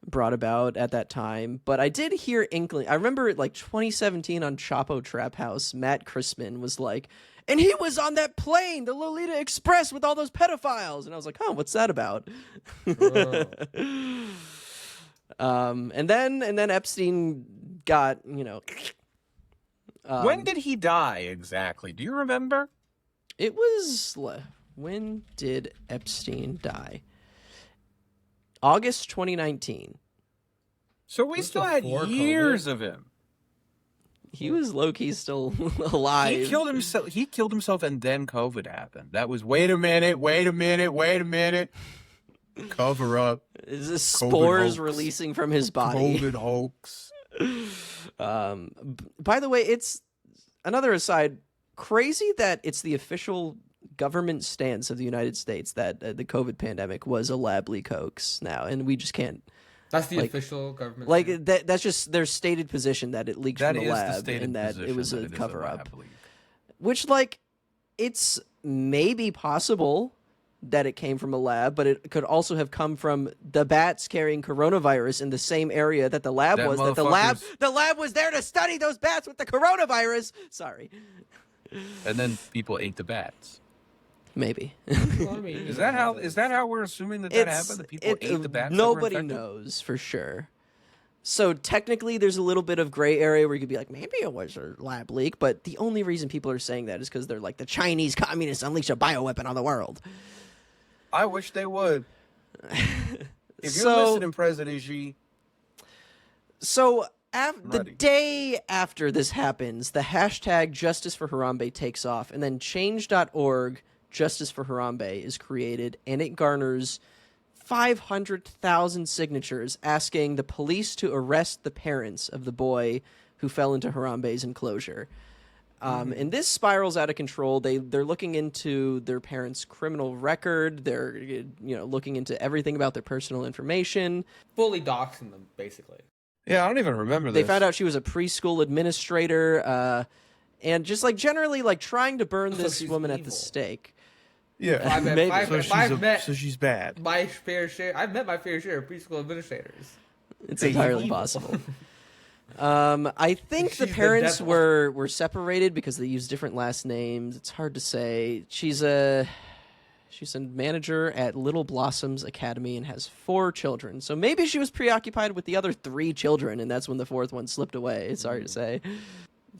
brought about at that time, but I did hear inkling. I remember like 2017 on Chapo Trap House, Matt Christman was like, and he was on that plane, the Lolita Express, with all those pedophiles, and I was like, oh, what's that about? And then Epstein got, When did he die exactly? Do you remember? it was when did Epstein die? August 2019. So we was still had before years COVID. of him. He was low-key still alive. He killed himself. He killed himself, and then COVID happened. That was wait a minute. Cover up. Is this spores hoax. releasing from his body? COVID hoax. By the way, it's another aside. Crazy that it's the official government stance of the United States that the COVID pandemic was a lab leak hoax now, and we just can't. That's the Like- official government. Like stance. that's just their stated position that it leaked That from is the the lab stated and that position it was that a it is cover lab up. leak. Which, like, it's maybe possible that it came from a lab, but it could also have come from the bats carrying coronavirus in the same area that the lab That was. That motherfuckers- the lab was there to study those bats with the coronavirus. Sorry, And then people ate the bats. maybe. Well, I mean, Is that how we're assuming that happened? That people ate the bats? that were Nobody infected? knows for sure. So technically, there's a little bit of gray area where you could be like, maybe it was a lab leak, but the only reason people are saying that is because they're like, the Chinese communists unleash a bioweapon on the world. I wish they would. If you're So- listening, President Xi, So the ready. day after this happens, the hashtag Justice for Harambe takes off, and then change.org Justice for Harambe is created, and it garners 500,000 signatures asking the police to arrest the parents of the boy who fell into Harambe's enclosure. And this spirals out of control. They're looking into their parents' criminal record. They're looking into everything about their personal information. Fully doxing them, basically. yeah, I don't even remember They this. found out she was a preschool administrator, and just like generally like trying to burn So this she's woman at evil. the stake. Yeah, Maybe. so she's bad. my fair share, I've met my fair share of preschool administrators. It's They're entirely evil. possible. I think the She's the parents devil. were separated because they use different last names. It's hard to say. She's a manager at Little Blossoms Academy and has 4 children. So maybe she was preoccupied with the other 3 children, and that's when the 4th one slipped away. It's hard to say.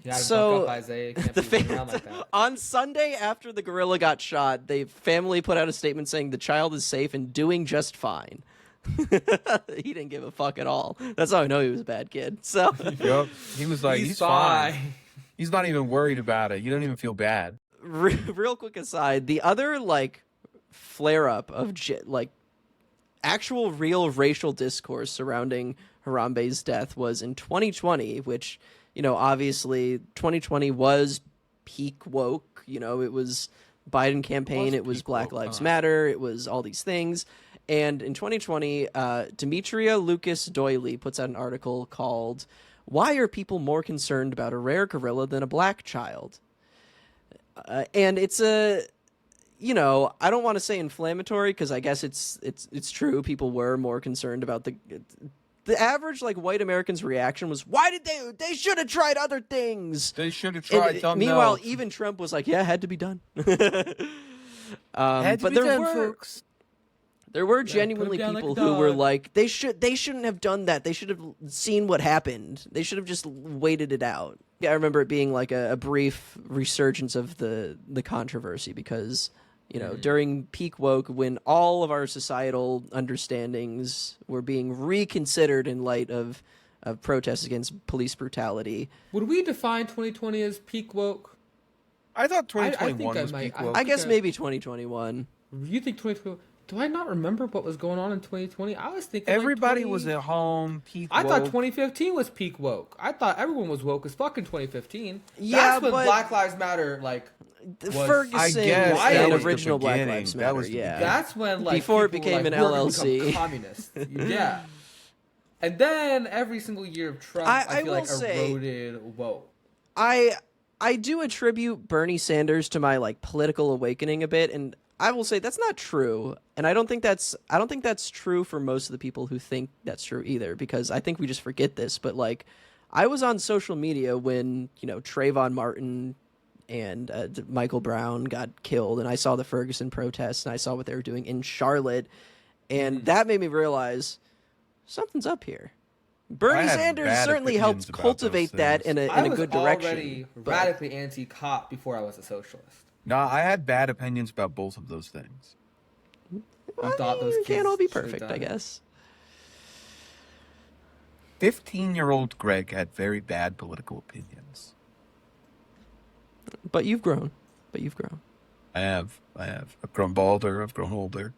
You gotta So, buck up, Isaiah. You can't The be running around like that. on Sunday after the gorilla got shot, the family put out a statement saying the child is safe and doing just fine. He didn't give a fuck at all. That's how I know he was a bad kid. So Yep. He was like, he's fine. fine. He's not even worried about it. You don't even feel bad. real quick aside, the other like flare up of like actual real racial discourse surrounding Harambe's death was in 2020, which, obviously 2020 was peak woke. It was Biden campaign, it was peak Black woke Lives time. Matter, it was all these things. And in 2020, Demetria Lucas Doyley puts out an article called "Why Are People More Concerned About a Rare Gorilla Than a Black Child?" And it's I don't want to say inflammatory because I guess it's true. People were more concerned about the average like white American's reaction was, why did they should have tried other things. They should have And, tried something meanwhile, else. even Trump was like, yeah, it had to be done. Had to But be done, there folks. were put genuinely him down like people a who were dog. like, they shouldn't have done that. They should have seen what happened. They should have just waited it out. Yeah, I remember it being like a brief resurgence of the controversy because, during peak woke, when all of our societal understandings were being reconsidered in light of protests against police brutality. Would we define 2020 as peak woke? I thought I 2021 think I was might- peak I- woke. I guess Okay. maybe 2021. You think 2020? Do I not remember what was going on in 2020? I was thinking like Everybody 20 was at home. Peak I thought woke. 2015 was peak woke. I thought everyone was woke as fuck in 2015. Yeah, That's when but- Black Lives Matter, like, Ferguson I guess that and was the original Black beginning. Lives That Matter. was the Yeah, that's when like Before it people became were, like, an we're gonna LLC. become communist. Yeah. And then every single year of Trump, I I feel will like say- eroded woke. I do attribute Bernie Sanders to my like political awakening a bit, and I will say that's not true. And I don't think that's true for most of the people who think that's true either, because I think we just forget this. But like, I was on social media when Trayvon Martin and Michael Brown got killed, and I saw the Ferguson protests, and I saw what they were doing in Charlotte, and that made me realize something's up here. Bernie I had Sanders bad certainly opinions helped about cultivate those that things. in I a was good direction. already but- radically anti-cop before I was a socialist. No, I had bad opinions about both of those things. I thought those we can't kids all be should've perfect, done I it. guess. 15-year-old Greg had very bad political opinions. But you've grown. I have. I've grown balder. I've grown older.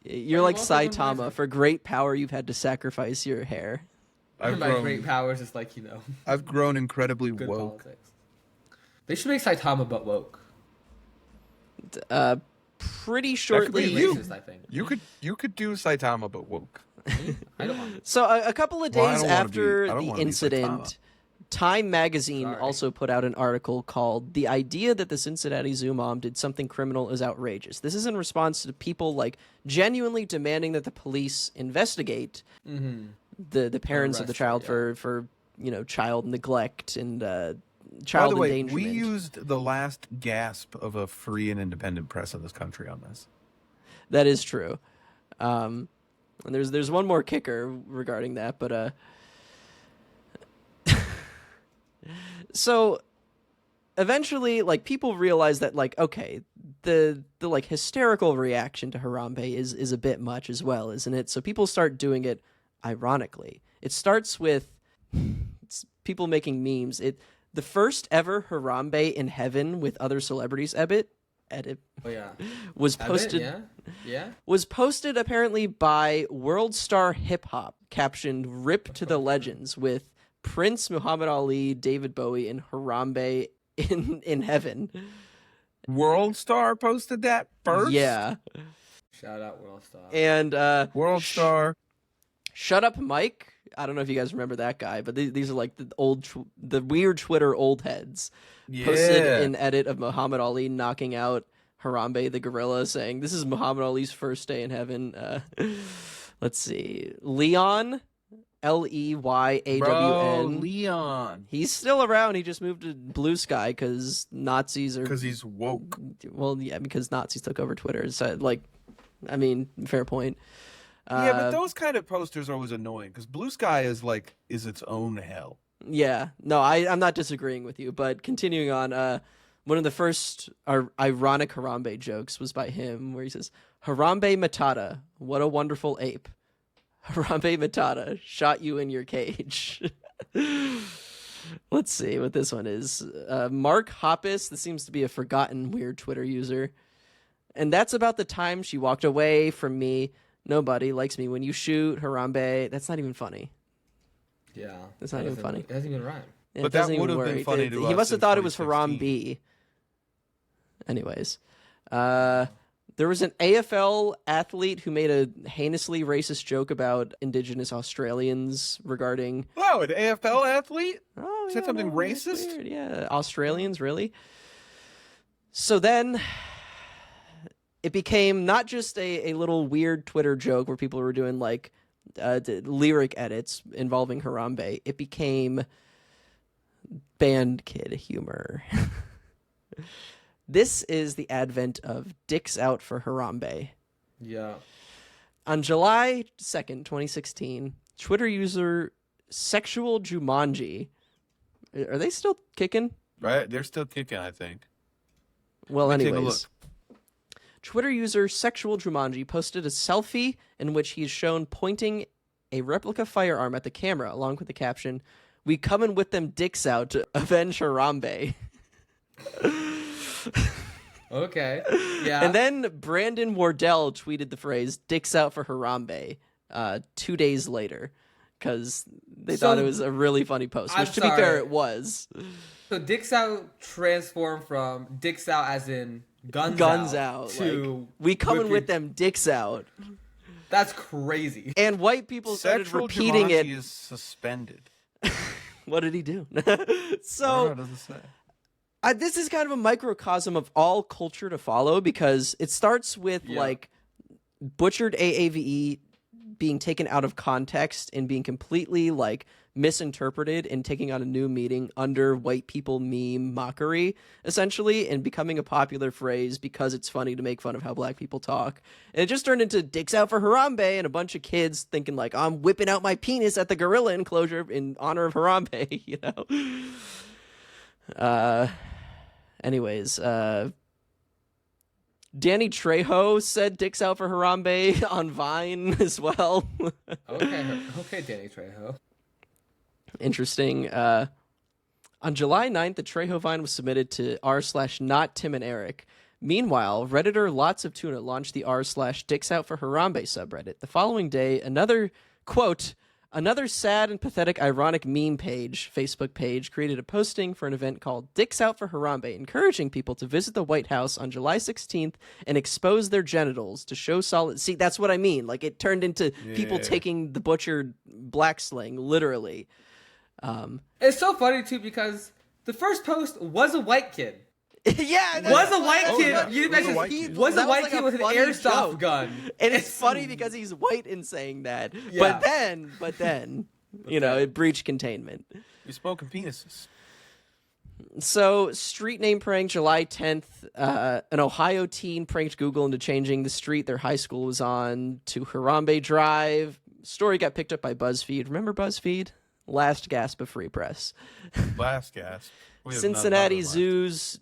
You're Well, like you've also grown Saitama. wiser. For great power, you've had to sacrifice your hair. I've My grown. great powers is like, I've grown incredibly good woke. politics. They should make Saitama but woke. Pretty be shortly. Pretty you. racist, I think. You could do Saitama but woke. I don't want So a couple of Well, I days don't wanna after be- I don't the wanna be incident, Saitama. Time magazine Sorry. also put out an article called "The Idea That the Cincinnati Zoo Mom Did Something Criminal Is Outrageous." This is in response to people like genuinely demanding that the police investigate the parents of the arrest child her, for child neglect and By child the way, endangerment. we used the last gasp of a free and independent press in this country on this. That is true. And there's one more kicker regarding that, but So eventually, like, people realize that, like, okay, the like hysterical reaction to Harambe is a bit much as well, isn't it? So people start doing it ironically. It starts with people making memes. The first ever Harambe in heaven with other celebrities edit Oh yeah. was Have it? posted Yeah. Yeah. was posted apparently by World Star Hip Hop, captioned "Rip to the Legends" with Prince, Muhammad Ali, David Bowie, and Harambe in heaven. World Star posted that first? Yeah. Shout out World Star. And World Star. Shut Up Mike. I don't know if you guys remember that guy, but these are like the weird Twitter old heads. Posted an edit of Muhammad Ali knocking out Harambe the gorilla, saying, "This is Muhammad Ali's first day in heaven." Let's see. Leon, Leyawn. Bro, Leon. He's still around. He just moved to Blue Sky because Nazis are. Because he's woke. Well, yeah, because Nazis took over Twitter. So, like, I mean, fair point. Yeah, but those kind of posters are always annoying because Blue Sky is its own hell. Yeah, no, I'm not disagreeing with you, but continuing on, one of the first ironic Harambe jokes was by him, where he says, "Harambe Matata, what a wonderful ape. Harambe Matata, shot you in your cage." Let's see what this one is. Mark Hoppus, this seems to be a forgotten weird Twitter user. "And that's about the time she walked away from me. Nobody likes me when you shoot, Harambe." That's not even funny. Yeah. That's not even funny. It doesn't even rhyme. It But that doesn't even would have been work. funny to He us must have in thought it was 2016. Harambe. Anyways, there was an AFL athlete who made a heinously racist joke about Indigenous Australians regarding. Wow, an AFL athlete? Oh, Is that something no, that's racist? weird. Yeah, Australians, really? So then it became not just a little weird Twitter joke where people were doing like lyric edits involving Harambe. It became band kid humor. This is the advent of Dicks Out for Harambe. Yeah. On July 2nd, 2016, Twitter user Sexual Jumanji, are they still kicking? Right? They're still kicking, I think. Well, Let me take a anyways, Twitter user Sexual Jumanji posted a selfie in which he is shown pointing a replica firearm at the camera, along with the caption, "We coming with them dicks out to avenge Harambe." Okay. Yeah. And then Brandon Wardell tweeted the phrase "dicks out for Harambe" 2 days later because they thought it was a really funny post, which, to be fair, it was. So Dicks Out transformed from Dicks Out as in Guns out. to Like, we coming whip with them dicks out. That's crazy. And white people started Sexual repeating Jumanji it. is suspended. What did he do? It So doesn't say. this is kind of a microcosm of all culture to follow because it starts with like butchered AAVE being taken out of context and being completely like misinterpreted and taking on a new meaning under white people meme mockery, essentially, and becoming a popular phrase because it's funny to make fun of how black people talk. And it just turned into "dicks out for Harambe" and a bunch of kids thinking like, "I'm whipping out my penis at the gorilla enclosure in honor of Harambe," you know? Anyways, Danny Trejo said "dicks out for Harambe" on Vine as well. Okay, Danny Trejo. Interesting. On July 9th, the Trejo Vine was submitted to r/not Tim and Eric. Meanwhile, Redditor Lots of Tuna launched the r/dicks out for Harambe subreddit. The following day, another, quote, "another sad and pathetic ironic meme page," Facebook page, created a posting for an event called "Dicks Out for Harambe," encouraging people to visit the White House on July 16th and expose their genitals to show solid... See, that's what I mean. Like, it turned into people taking the butchered black sling, literally. It's so funny too because the first post was a white kid. Yeah, Was a white kid. yeah. You Was a mentioned white kid. was a That was white like kid a with an funny airsoft joke. gun. And it's funny because he's white in saying that. Yeah. But then, you know, it breached containment. You spoke of penises. So, street name prank, July 10th. An Ohio teen pranked Google into changing the street their high school was on to Harambe Drive. Story got picked up by BuzzFeed. Remember BuzzFeed? Last gasp of free press. Last gasp. We have Cincinnati none left. Zoo's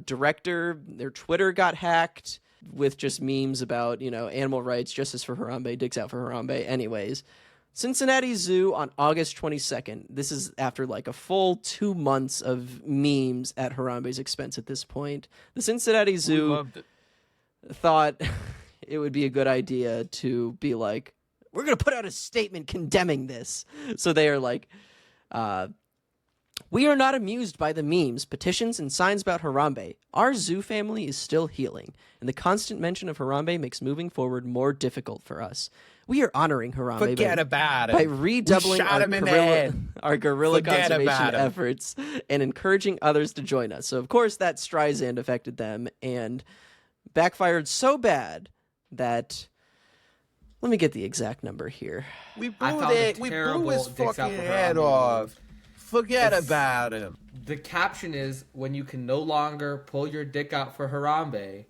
director, their Twitter got hacked with just memes about, animal rights, justice for Harambe, dicks out for Harambe. Anyways, Cincinnati Zoo on August 22nd. This is after like a full 2 months of memes at Harambe's expense at this point. The Cincinnati We Zoo loved it. thought it would be a good idea to be like, we're going to put out a statement condemning this. So they are like, we are not amused by the memes, petitions, and signs about Harambe. Our zoo family is still healing, and the constant mention of Harambe makes moving forward more difficult for us. We are honoring Harambe Forget about by it. redoubling We shot him in the head. our guerrilla Forget conservation about him. efforts and encouraging others to join us. So, of course, that Streisand affected them and backfired so bad that... Let me get the exact number here. We I blew found a it. We blew terrible his dicks out fucking for head Harambe off. Forget It's- about him. The caption is when you can no longer pull your dick out for Harambe,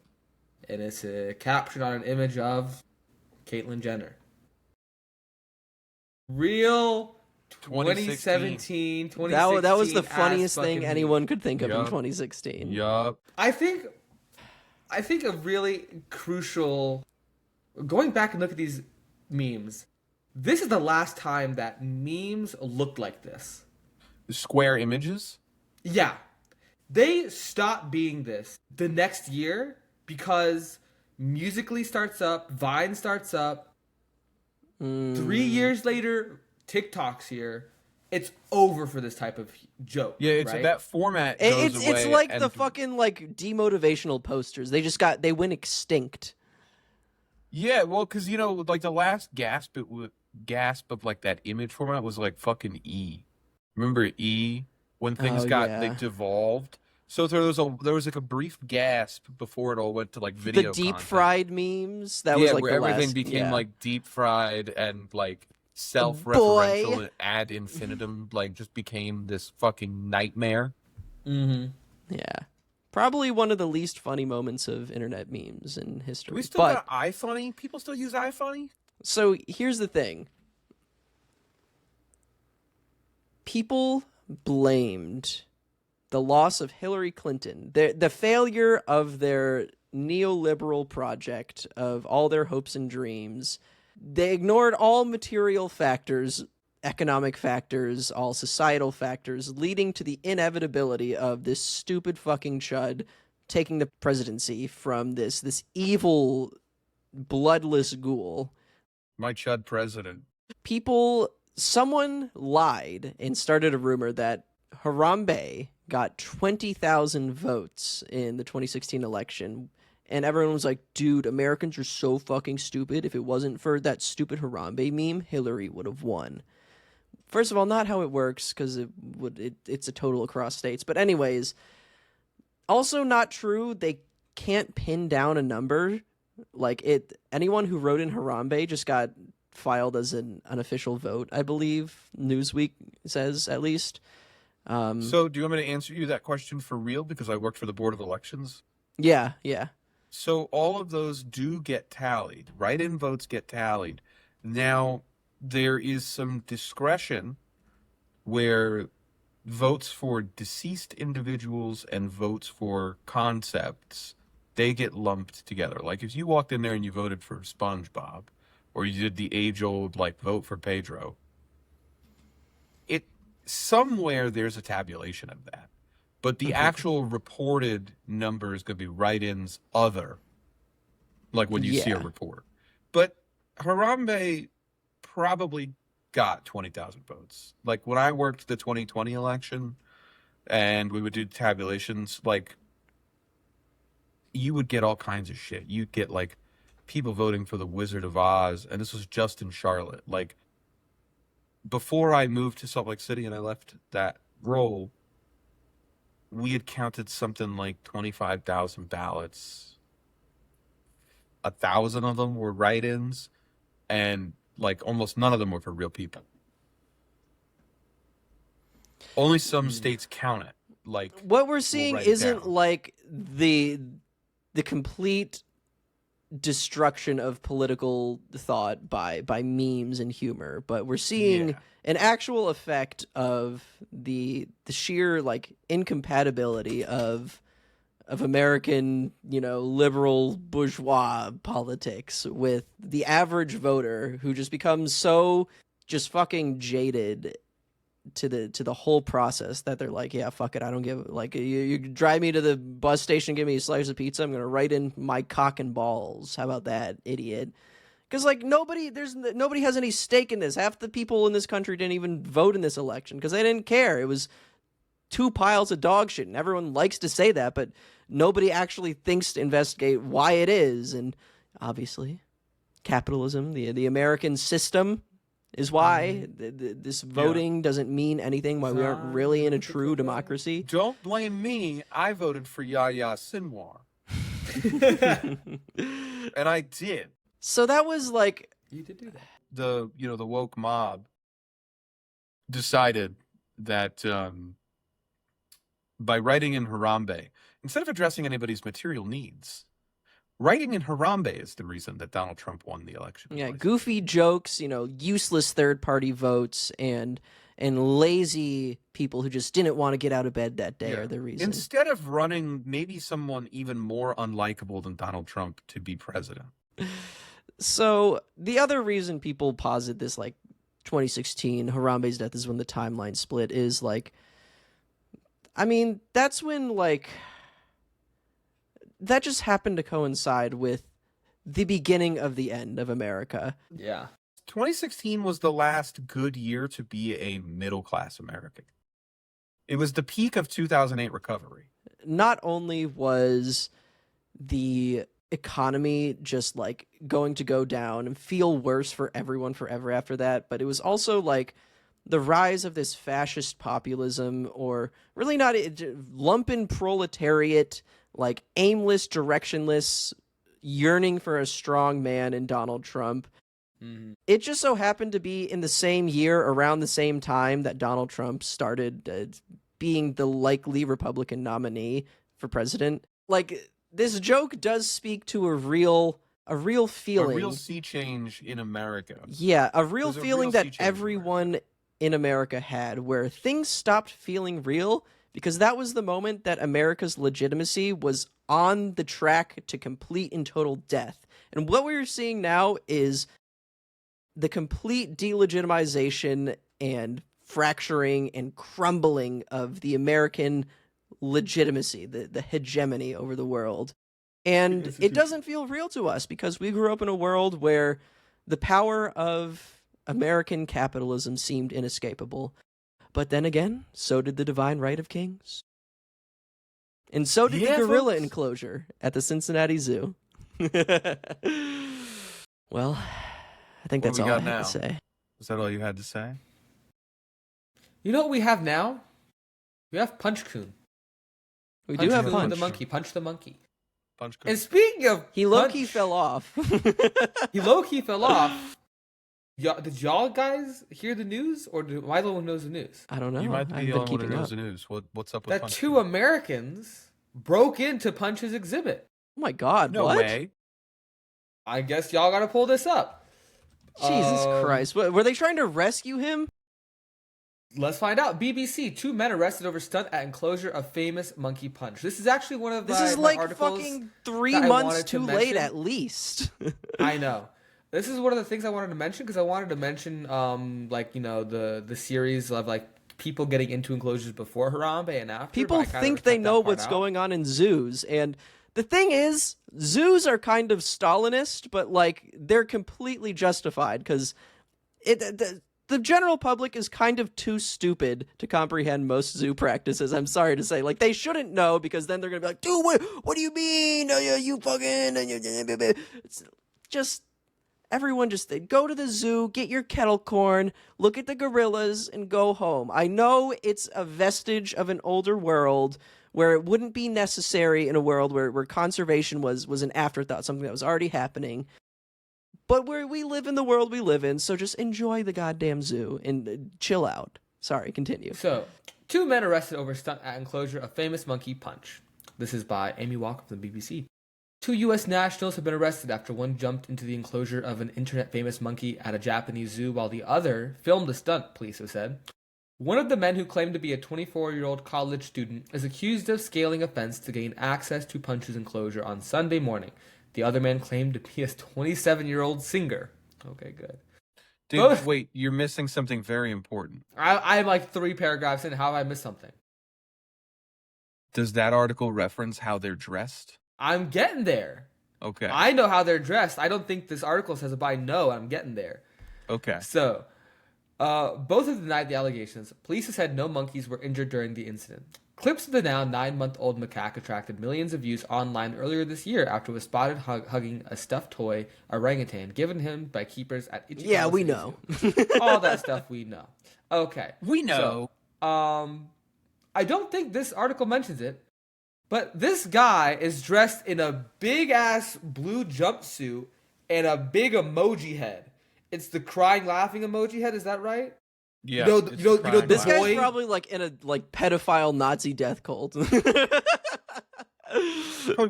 and it's a caption on an image of Caitlyn Jenner. Real 2017, 2016 That was the ass funniest thing fucking anyone could think of in Yup. 2016. Yup. I think a really crucial, going back and look at these memes, this is the last time that memes looked like this. Square images. Yeah. They stopped being this the next year because Musically starts up, Vine starts up. 3 years later, TikTok's here. It's over for this type of joke. Yeah, it's right? that format goes It's away like and- the fucking demotivational posters. They went extinct. Yeah, well, because like the last gasp of like that image format was like fucking E. Remember E when things Oh, got yeah. they devolved? So there was like a brief gasp before it all went to like video. The deep content. fried memes. That Yeah, was like where the everything last, became yeah. like deep fried and like self-referential and ad infinitum, like just became this fucking nightmare. Mm-hmm. Yeah. Probably one of the least funny moments of internet memes in history. Do we still but got iFunny? People still use iFunny? so here's the thing. People blamed the loss of Hillary Clinton, the failure of their neoliberal project of all their hopes and dreams. They ignored all material factors, economic factors, all societal factors, leading to the inevitability of this stupid fucking chud taking the presidency from this evil, bloodless ghoul. My chud president. Someone lied and started a rumor that Harambe got 20,000 votes in the 2016 election. And everyone was like, dude, Americans are so fucking stupid. If it wasn't for that stupid Harambe meme, Hillary would have won. First of all, not how it works, because it's a total across states. But anyways, also not true. They can't pin down a number. Anyone who wrote in Harambe just got filed as an unofficial vote, I believe. Newsweek says, at least. So do you want me to answer you that question for real? Because I worked for the Board of Elections. Yeah. So all of those do get tallied. Write-in votes get tallied. Now, there is some discretion where votes for deceased individuals and votes for concepts, they get lumped together. Like if you walked in there and you voted for SpongeBob, or you did the age-old vote for Pedro, somewhere there's a tabulation of that. But the actual reported number is going to be write-ins other, like when you see a Yeah. report. But Harambe probably got 20,000 votes. Like when I worked the 2020 election and we would do tabulations, you would get all kinds of shit. You'd get people voting for the Wizard of Oz, and this was just in Charlotte. Before I moved to Salt Lake City and I left that role, we had counted something like 25,000 ballots. 1,000 of them were write-ins, and almost none of them were for real people. Only some states count it. What we're seeing write it isn't down. the complete destruction of political thought by memes and humor, but we're seeing Yeah. an actual effect of the sheer like incompatibility of American, liberal bourgeois politics with the average voter who just becomes so just fucking jaded to the whole process that they're like, yeah, fuck it, I don't give, like, you drive me to the bus station, give me a slice of pizza, I'm gonna write in my cock and balls. How about that, idiot? Because like nobody has any stake in this. Half the people in this country didn't even vote in this election because they didn't care. It was two piles of dog shit, and everyone likes to say that, but nobody actually thinks to investigate why it is. And obviously, capitalism, the American system, is why this voting doesn't mean anything, why we aren't really in a true democracy. Don't blame me. I voted for Yahya Sinwar. And I did. So that was like, You did do that. The woke mob decided that by writing in Harambe, instead of addressing anybody's material needs, writing in Harambe is the reason that Donald Trump won the election. yeah, goofy jokes, useless third-party votes, and lazy people who just didn't want to get out of bed that day are the reason. Instead of running maybe someone even more unlikable than Donald Trump to be president. So the other reason people posit this, like, 2016, Harambe's death is when the timeline split, is like, I mean, that's when, like, that just happened to coincide with the beginning of the end of America. Yeah. 2016 was the last good year to be a middle-class American. It was the peak of 2008 recovery. Not only was the economy just like going to go down and feel worse for everyone forever after that, but it was also like the rise of this fascist populism, or really not lumpen proletariat, like aimless, directionless yearning for a strong man in Donald Trump. Mm-hmm. It just so happened to be in the same year, around the same time that Donald Trump started being the likely Republican nominee for president. Like, this joke does speak to a real feeling. A real sea change in America. Yeah, a real There's a feeling real sea that change in everyone in America had, where things stopped feeling real because that was the moment that America's legitimacy was on the track to complete and total death. And what we're seeing now is the complete delegitimization and fracturing and crumbling of the American legitimacy, the hegemony over the world. And it doesn't feel real to us because we grew up in a world where the power of American capitalism seemed inescapable. But then again, so did the divine right of kings. And so did the gorilla folks. enclosure at the Cincinnati Zoo. Well, I think that's What we all I got had now? to say. Is that all you had to say? You know what we have now? We have Punch Coon. We do have Coon Punch. the monkey. Punch the monkey. Punch Coon. And speaking of He low-key Punch, fell off. He low-key fell off. Did y'all guys hear the news, or am I the one who knows the news? I don't know. You might be I've the been only one who keeping knows up. the news. What's up with That Punch two Coon? Americans broke into Punch's exhibit. Oh my god, No what? way. I guess y'all gotta pull this up. Jesus Christ. What, were they trying to rescue him? Let's find out. BBC: 2 men arrested over stunt at enclosure of famous monkey punch. This is actually one of This my, is my like articles fucking 3 that I months wanted to too late mention. at least. I know. This is one of the things I wanted to mention because I wanted to mention, the series of like people getting into enclosures before Harambe and after. People but I kinda think kept they that know part what's out. going on in zoos, and the thing is, zoos are kind of Stalinist, but like they're completely justified because the general public is kind of too stupid to comprehend most zoo practices. I'm sorry to say, like they shouldn't know because then they're gonna be like, "Dude, what do you mean? You fucking?" It's just. Everyone just go to the zoo, get your kettle corn, look at the gorillas, and go home. I know it's a vestige of an older world where it wouldn't be necessary in a world where conservation was an afterthought, something that was already happening. But where we live in the world we live in, so just enjoy the goddamn zoo and chill out. Sorry, continue. So, 2 men arrested over stunt at enclosure of famous monkey punch. This is by Amy Walker from the BBC. 2 U.S. nationals have been arrested after one jumped into the enclosure of an internet-famous monkey at a Japanese zoo while the other filmed the stunt, police have said. One of the men, who claimed to be a 24-year-old college student, is accused of scaling a fence to gain access to Punch's enclosure on Sunday morning. The other man claimed to be a 27-year-old singer. Okay, good. Dude, wait, you're missing something very important. I'm like 3 paragraphs in. How have I missed something? Does that article reference how they're dressed? I'm getting there. Okay. I know how they're dressed. I don't think this article says it, but I know I'm getting there. Okay. So, both have denied the allegations. Police have said no monkeys were injured during the incident. Clips of the now 9-month-old macaque attracted millions of views online earlier this year after it was spotted hugging a stuffed toy orangutan given him by keepers at Ichikawa Yeah, we City know. Zoo. All that stuff we know. Okay. We know. So, I don't think this article mentions it, but this guy is dressed in a big-ass blue jumpsuit and a big emoji head. It's the crying, laughing emoji head. Is that right? Yeah. You know, This Boy. guy's probably like in a pedophile Nazi death cult. Probably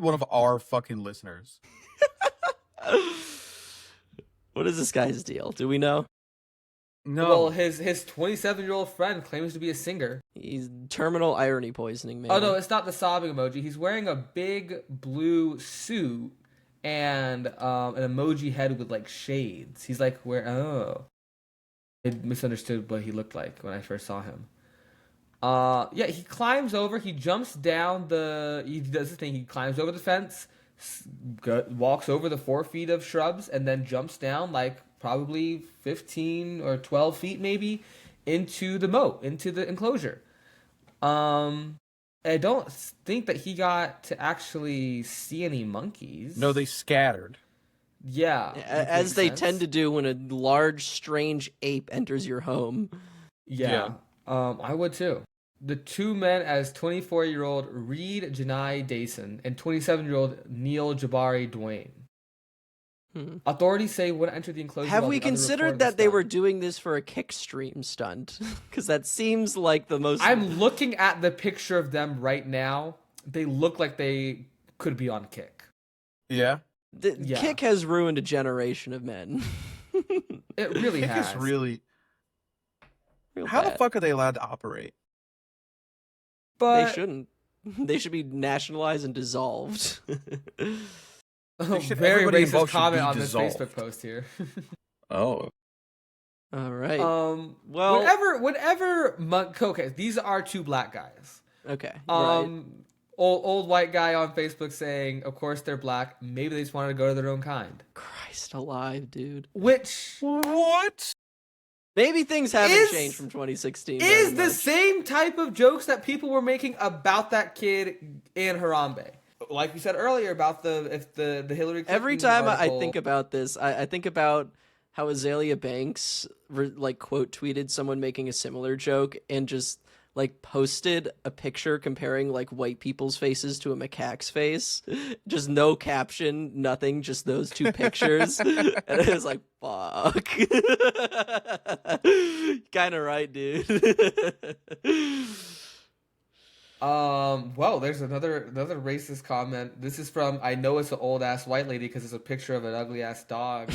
one of our fucking listeners. What is this guy's deal? Do we know? No. Well, his 27-year-old friend claims to be a singer. He's terminal irony poisoning, man. Oh no, it's not the sobbing emoji. He's wearing a big blue suit and an emoji head with like shades. He's like, I misunderstood what he looked like when I first saw him. Yeah, he climbs over. He jumps down he does the thing. He climbs over the fence, walks over the 4 feet of shrubs, and then jumps down like probably 15 or 12 feet maybe into the moat, into the enclosure. I don't think that he got to actually see any monkeys. No, they scattered. Yeah. As they tend to do when a large, strange ape enters your home. Yeah. I would too. The 2 men as 24-year-old Reed Janai Dason and 27-year-old Neil Jabari Dwayne. Authorities say when entered the enclosure. Have while we the other considered recorded the that they stunt. were doing this for a kick stream stunt? Because that seems like the most... I'm looking at the picture of them right now. They look like they could be on Kick. Yeah. Yeah. Kick has ruined a generation of men. It really Kick has. is really. Real How the bad. fuck are they allowed to operate? But They shouldn't. They should be nationalized and dissolved. Very everybody racist involved should comment be on dissolved. this Facebook post here. Oh. All right. Well, whenever okay, these are 2 black guys. Okay. Right. Old white guy on Facebook saying, of course they're black. Maybe they just wanted to go to their own kind. Christ alive, dude. Which What? Maybe things haven't Is- changed from 2016. is very the much. same type of jokes that people were making about that kid in Harambe. Like we said earlier about the Hillary Clinton Every time I article. think about this, I think about how Azalea Banks quote tweeted someone making a similar joke and just like posted a picture comparing like white people's faces to a macaque's face. Just no caption, nothing, just those 2 pictures. And it was like, fuck. Kinda right, dude. Well, there's another racist comment. This is from, I know it's an old ass white lady because it's a picture of an ugly ass dog.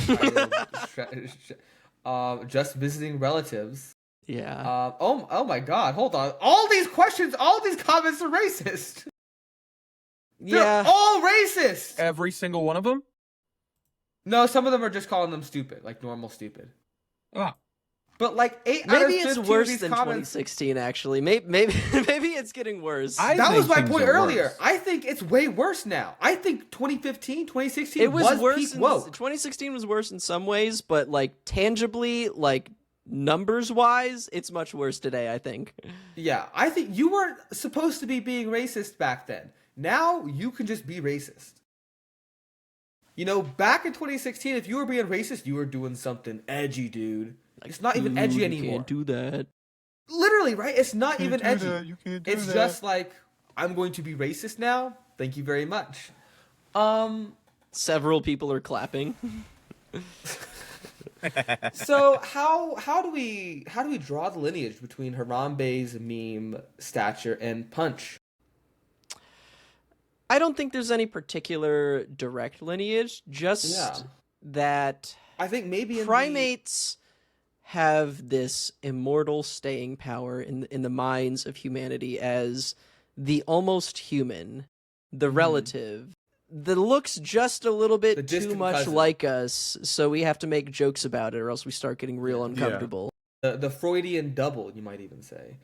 Just visiting relatives. Yeah. Oh my god, hold on. All these questions, all these comments are racist. They're Yeah. all racist. Every single one of them? No, some of them are just calling them stupid, like normal stupid. Ah. But like 8 out of Maybe 15 it's worse of these than comments, 2016, actually. Maybe it's getting worse. I that was think my things point are earlier. worse. I think it's way worse now. I think 2015, 2016 It was worse. peak woke. 2016 was worse in some ways, but like tangibly, like numbers wise, it's much worse today, I think. Yeah, I think you weren't supposed to be being racist back then. Now you can just be racist. You know, back in 2016, if you were being racist, you were doing something edgy, dude. It's not even edgy Dude, anymore. You can't do that. Literally, right? It's not even do edgy. that. You can't do It's that. just like, I'm going to be racist now. Thank you very much. Several people are clapping. So how do we draw the lineage between Harambe's meme stature and Punch? I don't think there's any particular direct lineage, just Yeah. that I think maybe in primates have this immortal staying power in the minds of humanity as the almost human, the relative, that looks just a little The bit too distant much cousin. like us, so we have to make jokes about it, or else we start getting real uncomfortable. the Freudian double, you might even say.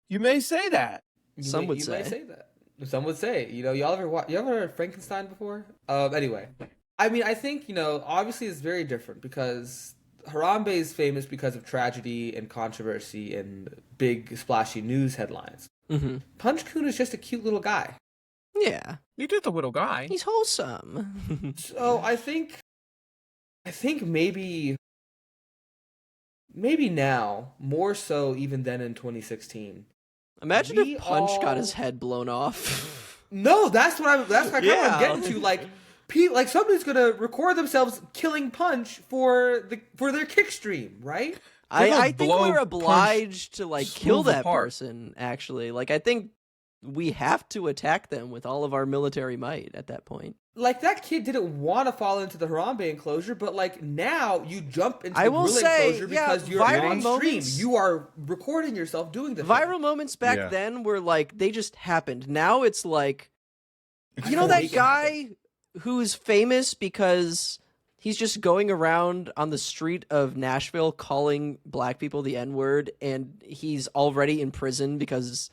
You may say that. Some would you say. may say that. Some would say. Y'all you ever heard of Frankenstein before? Anyway, I mean, I think obviously it's very different because Harambe is famous because of tragedy and controversy and big splashy news headlines. Mm-hmm. Punch-kun is just a cute little guy. Yeah, You did the little guy. he's wholesome. So I think maybe now more so even than in 2016. Imagine We if Punch got all- his head blown off. No, that's what I'm kind Yeah. of getting to. Like somebody's gonna record themselves killing Punch for their kick stream, right? I think blow we're Punch obliged to kill smooth that apart. person. Actually, I think we have to attack them with all of our military might at that point. Like that kid didn't want to fall into the Harambe enclosure, but now you jump into I the will gorilla say, enclosure yeah, because you're viral on moments- stream. You are recording yourself doing the thing. Viral moments back Yeah. then were they just happened. Now it's It's you know Before that we can guy who's famous because he's just going around on the street of Nashville calling black people the N-word, and he's already in prison because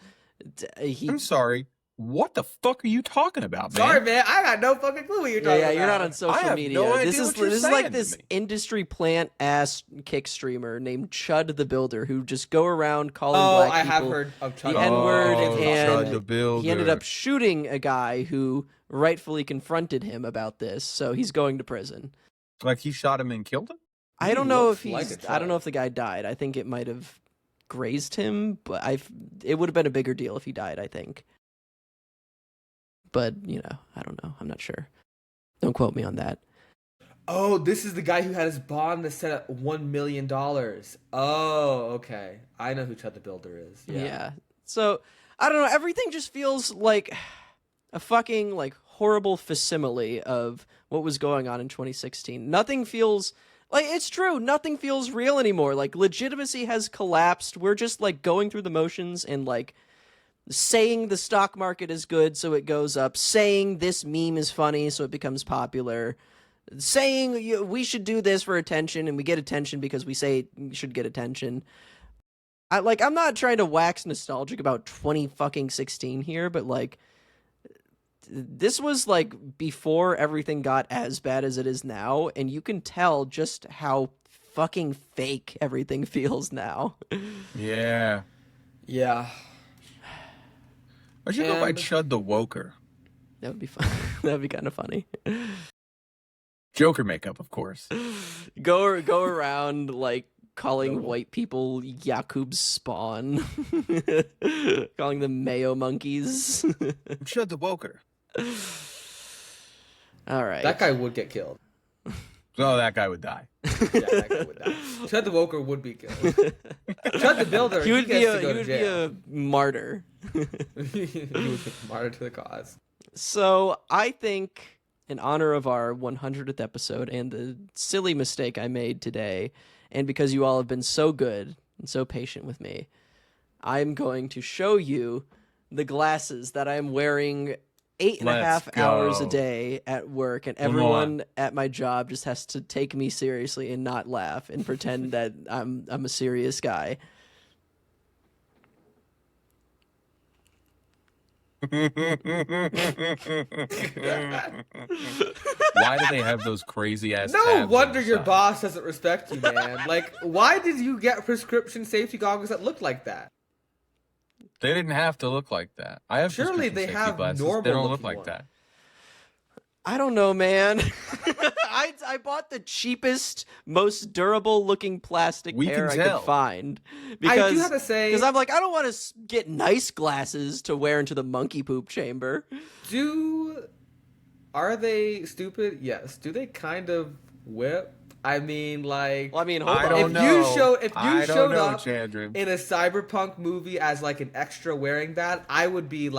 he. I'm sorry. What the fuck are you talking about, man? Sorry, man. I got no fucking clue what you're talking Yeah, about. you're not on I social have media. no idea This is what you're this is saying like to this me. industry plant ass kick streamer named Chud the Builder who just go around calling Oh, black I people have heard of the Chud. N-word, Oh, and Chud the Builder. he ended up shooting a guy who rightfully confronted him about this, so he's going to prison. Like he shot him and killed him? I He don't know looks if like he's. a I don't know Chud. if the guy died. I think it might have grazed him, but it would have been a bigger deal if he died, I think. But I don't know. I'm not sure. Don't quote me on that. Oh, this is the guy who had his bond set at $1 million. Oh, okay. I know who Chud the Builder is. Yeah. So I don't know. Everything just feels like a fucking horrible facsimile of what was going on in 2016. Nothing feels it's true. Nothing feels real anymore. Legitimacy has collapsed. We're just going through the motions and saying the stock market is good, so it goes up. Saying this meme is funny, so it becomes popular. Saying we should do this for attention, and we get attention because we say we should get attention. I'm not trying to wax nostalgic about 2016 here, but this was before everything got as bad as it is now, and you can tell just how fucking fake everything feels now. Yeah. Yeah. I should go by And- Chud the Woker. That would be fun. That would be kind of funny. Joker makeup, of course. Go around calling white people Yakub's spawn, calling them Mayo monkeys. I'm Chud the Woker. All right. That guy would get killed. Oh, that guy would die. Yeah, that guy would die. Chud the Woker would be killed. Chud the Builder, He would be gets to a go to jail. martyr. He would be martyred to the cause. So I think, in honor of our 100th episode and the silly mistake I made today, and because you all have been so good and so patient with me, I'm going to show you the glasses that I'm wearing 8.5 Let's hours a go. day at work, and Come everyone at my job just has to take me seriously and not laugh and pretend that I'm a serious guy. Why do they have those crazy ass No tabs on wonder the your side? boss doesn't respect you, man. Why did you get prescription safety goggles that look like that? They didn't have to look like that. I have Surely prescription they safety have glasses. normal They don't look looking like ones. that. I don't know, man. I bought the cheapest, most durable looking plastic We pair I can tell. could find I because do have to say, I'm I don't want to get nice glasses to wear into the monkey poop chamber. are they stupid? Yes. Do they kind of whip? I mean, Well, I mean, hold I on. don't if know. you I don't showed know, up Chandra. in a cyberpunk movie as an extra wearing that, I would be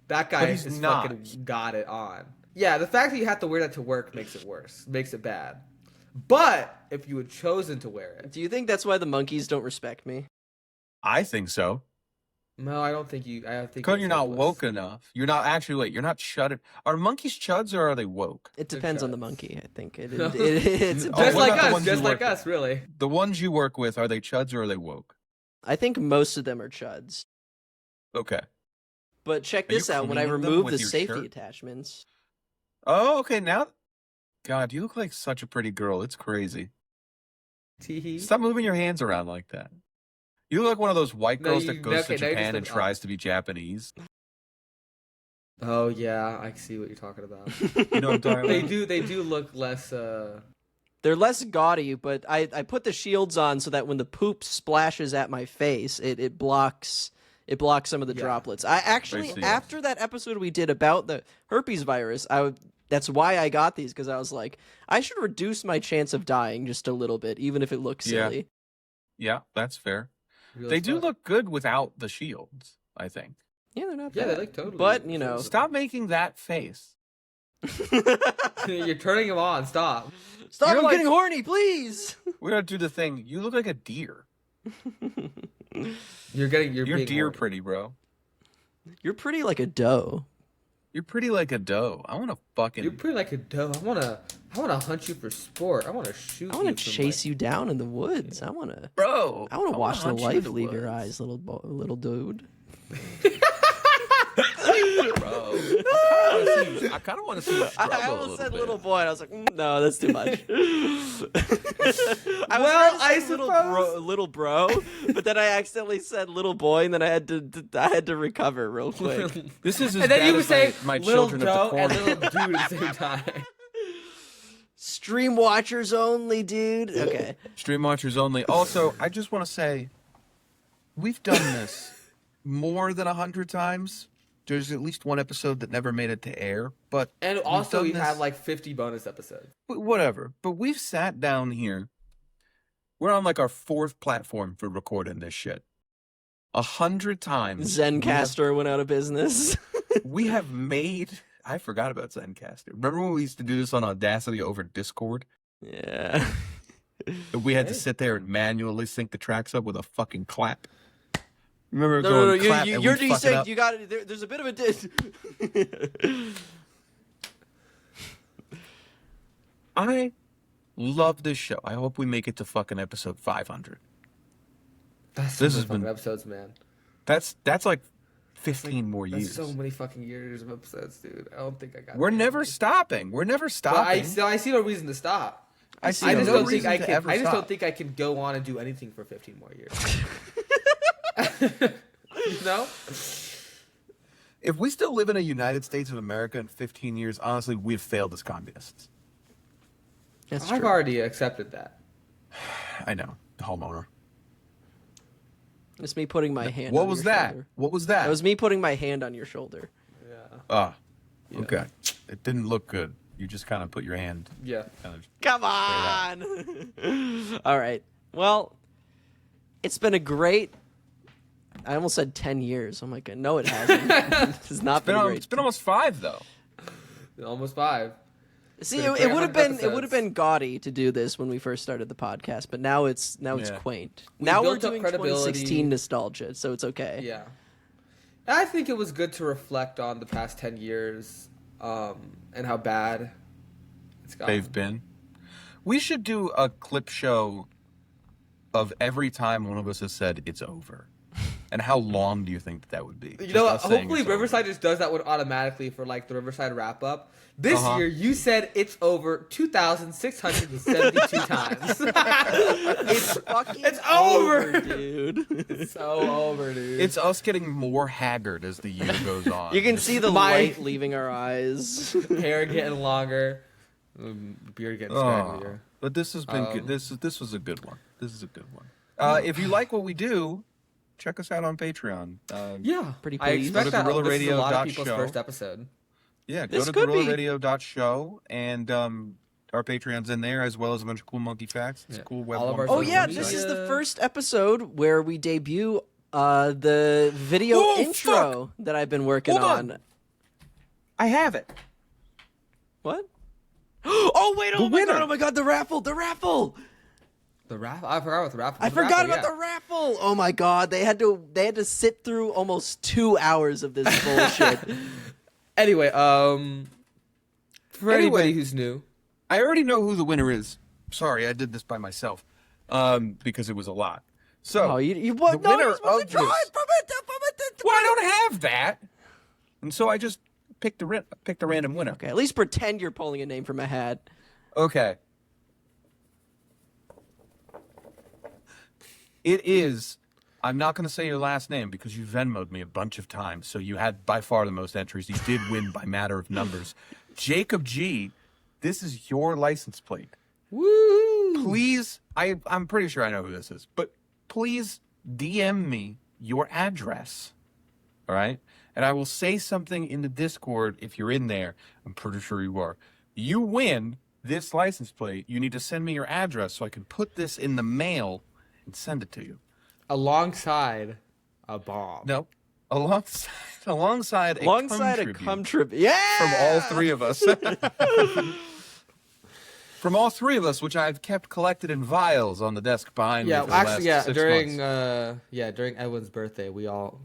That guy But he's is not. fucking got it on. Yeah, the fact that you have to wear that to work makes it worse. Makes it bad. But if you had chosen to wear it, Do you think that's why the monkeys don't respect me? I think so. no, I don't think you. I think Because you're not hopeless. woke enough. You're not actually. Wait, you're not shut. Are monkeys chuds or are they woke? It depends on the chuds. monkey, I think. It's Just what like about the us, ones you just like work with? us, really. The ones you work with, are they chuds or are they woke? I think most of them are chuds. Okay. But check Are you this out. When I cleaning them remove with the your safety shirt? attachments, Oh, okay. Now, God, you look like such a pretty girl. It's crazy. Teehee. Stop moving your hands around like that. You look like one of those white No, girls you- that goes okay, to now you're Japan just and like, tries to be Japanese. Oh yeah, I see what you're talking about. You know what I'm talking they about? do. They do look less. they're less gaudy, but I put the shields on so that when the poop splashes at my face, it blocks some of the Yeah. droplets. I actually, I see. after that episode we did about the herpes virus, that's why I got these, because I was like, I should reduce my chance of dying just a little bit, even if it looks Yeah. silly. Yeah, that's fair. real They as do fuck. look good without the shields, I think. Yeah, they're not Yeah, bad. they look totally. But, you know. Stop making that face. You're turning them on. Stop. Stop, You're I'm like- getting horny, please! We're gonna do the thing. You look like a deer. You're getting. You're You're being deer horny. pretty, bro. You're pretty like a doe. You're pretty like a doe. I want to fucking. You're pretty like a doe. I wanna hunt you for sport. I wanna shoot. I want you to from, chase you down in the woods. I want to bro. I want to watch the hunt you in life the leave your woods. eyes, little dude. Bro. I kind of want to see you struggle I a almost little said bit. little boy, and I was like, no, that's too much. I Well, I say suppose- little bro, but then I accidentally said little boy, and then I had to recover real quick. This is as And then bad you would as say my little children doe at the and corner. little dude at the same time. Stream watchers only, dude. Okay. Stream watchers only. Also, I just want to say, we've done this more than 100 times. There's at least one episode that never made it to air, but And also, done we've this- had like 50 bonus episodes. whatever. But we've sat down here. We're on like our 4th platform for recording this shit. 100 times. Zencaster went out of business. We have made. I forgot about Zencaster. Remember when we used to do this on Audacity over Discord? Yeah. We had to sit there and manually sync the tracks up with a fucking clap. Remember No, going no, clap you, and you're we'd fuck it desynced. up? You got it. There's a bit of a dis. I love this show. I hope we make it to fucking episode 500. That's This so has many fucking been- episodes, man. That's like 15 more That's years. so many fucking years of episodes, dude. I don't think I got. We're there. never stopping. We're never But stopping. I see no reason to stop. I see I just no don't think reason I to can. ever I just stop. don't think I can go on and do anything for 15 more years. You know? If we still live in a United States of America in 15 years, honestly, we've failed as communists. That's I've true. already accepted that. I know. Homeowner. It's me putting my hand. What on was your that? shoulder. What was that? That was me putting my hand on your shoulder. Yeah. Ah, okay. It didn't look good. You just kind of put your hand. Yeah. Kind of, Come on. All right. Well, it's been a great. I almost said 10 years. Oh my god. No, it hasn't. It's not been a great. it's been almost 5 though. Almost 5. See, been it would have 300 been episodes. gaudy to do this when we first started the podcast, but now it's Yeah. quaint. We Now we're built up doing credibility. 2016 nostalgia, so it's okay. Yeah. I think it was good to reflect on the past 10 years and how bad it's gotten. They've been. We should do a clip show of every time one of us has said it's over. And how long do you think that would be? You Just know what? us saying Hopefully it's over. Riverside just does that one automatically for like the Riverside wrap up. This Uh-huh. year you said it's over 2,672 times. It's fucking It's over! dude. It's so over, dude. It's us getting more haggard as the year goes on. You can see the My- light leaving our eyes. hair getting longer, beard getting scraggier. But this has been good. This was a good one. This is a good one. If you like what we do, check us out on Patreon. Yeah, Pretty I pleased. expect Go to that this is a lot of GorillaRadio.show. people's first episode. Yeah, go This to could be. GorillaRadio.show and our Patreon's in there as well as a bunch of cool monkey facts. It's Yeah. cool web. All of our Oh social yeah, media. this is the first episode where we debut the video Oh, intro that I've been working Hold on. I have it. What? Oh wait! The Oh my winner. god! Oh my god! The raffle! The raffle! The raffle. I forgot about the raffle. I forgot about the raffle. Oh my god! They had to sit through almost 2 hours of this bullshit. Anyway, for anybody who's new, I already know who the winner is. Sorry, I did this by myself because it was a lot. So, Oh, you what? the No, winner you're supposed of to draw this- it from it. well, I don't have that, and so I just picked a random winner. Okay, at least pretend you're pulling a name from a hat. Okay. It is. I'm not going to say your last name because you Venmo'd me a bunch of times, so you had by far the most entries. You did win by matter of numbers. Jacob G, this is your license plate. woo! Please, I'm pretty sure I know who this is, but please DM me your address. All right? And I will say something in the Discord if you're in there. I'm pretty sure you are. You win this license plate. You need to send me your address so I can put this in the mail and send it to you. Alongside a bomb. No. Alongside Alongside a cum tribute. Yeah! from all three of us. From all three of us, which I've kept collected in vials on the desk behind Yeah, me for the actually, last 6 during months. during Edwin's birthday, we all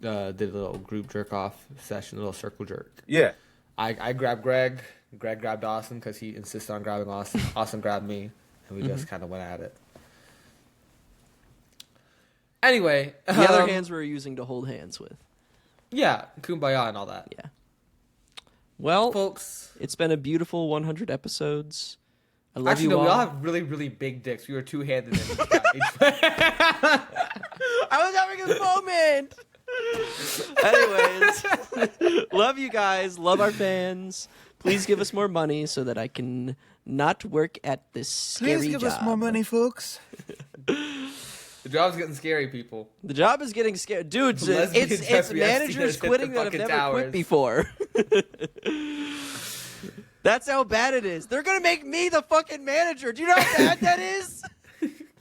did a little group jerk off session, a little circle jerk. Yeah. I grabbed Greg. Greg grabbed Austin because he insisted on grabbing Austin. Austin grabbed me, and we just kind of went at it. Anyway, The other hands we're using to hold hands with. yeah, kumbaya and all that. Yeah. Well, Folks, it's been a beautiful 100 episodes. I love actually, you no, all. we all have really, really big dicks. We were two-handed. I was having a moment. Anyways, love you guys. Love our fans. Please give us more money so that I can not work at this scary Please give job. us more money, folks. The job's getting scary, people. The job is getting scary. Dude, The lesbian it's Jeffrey managers Epstein has hit quitting the that have fucking never quit towers. before. That's how bad it is. They're going to make me the fucking manager. Do you know how bad that is?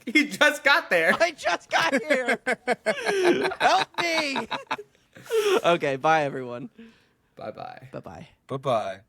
He just got there. I just got here. Help me. Okay, bye, everyone. Bye-bye. Bye-bye. Bye-bye.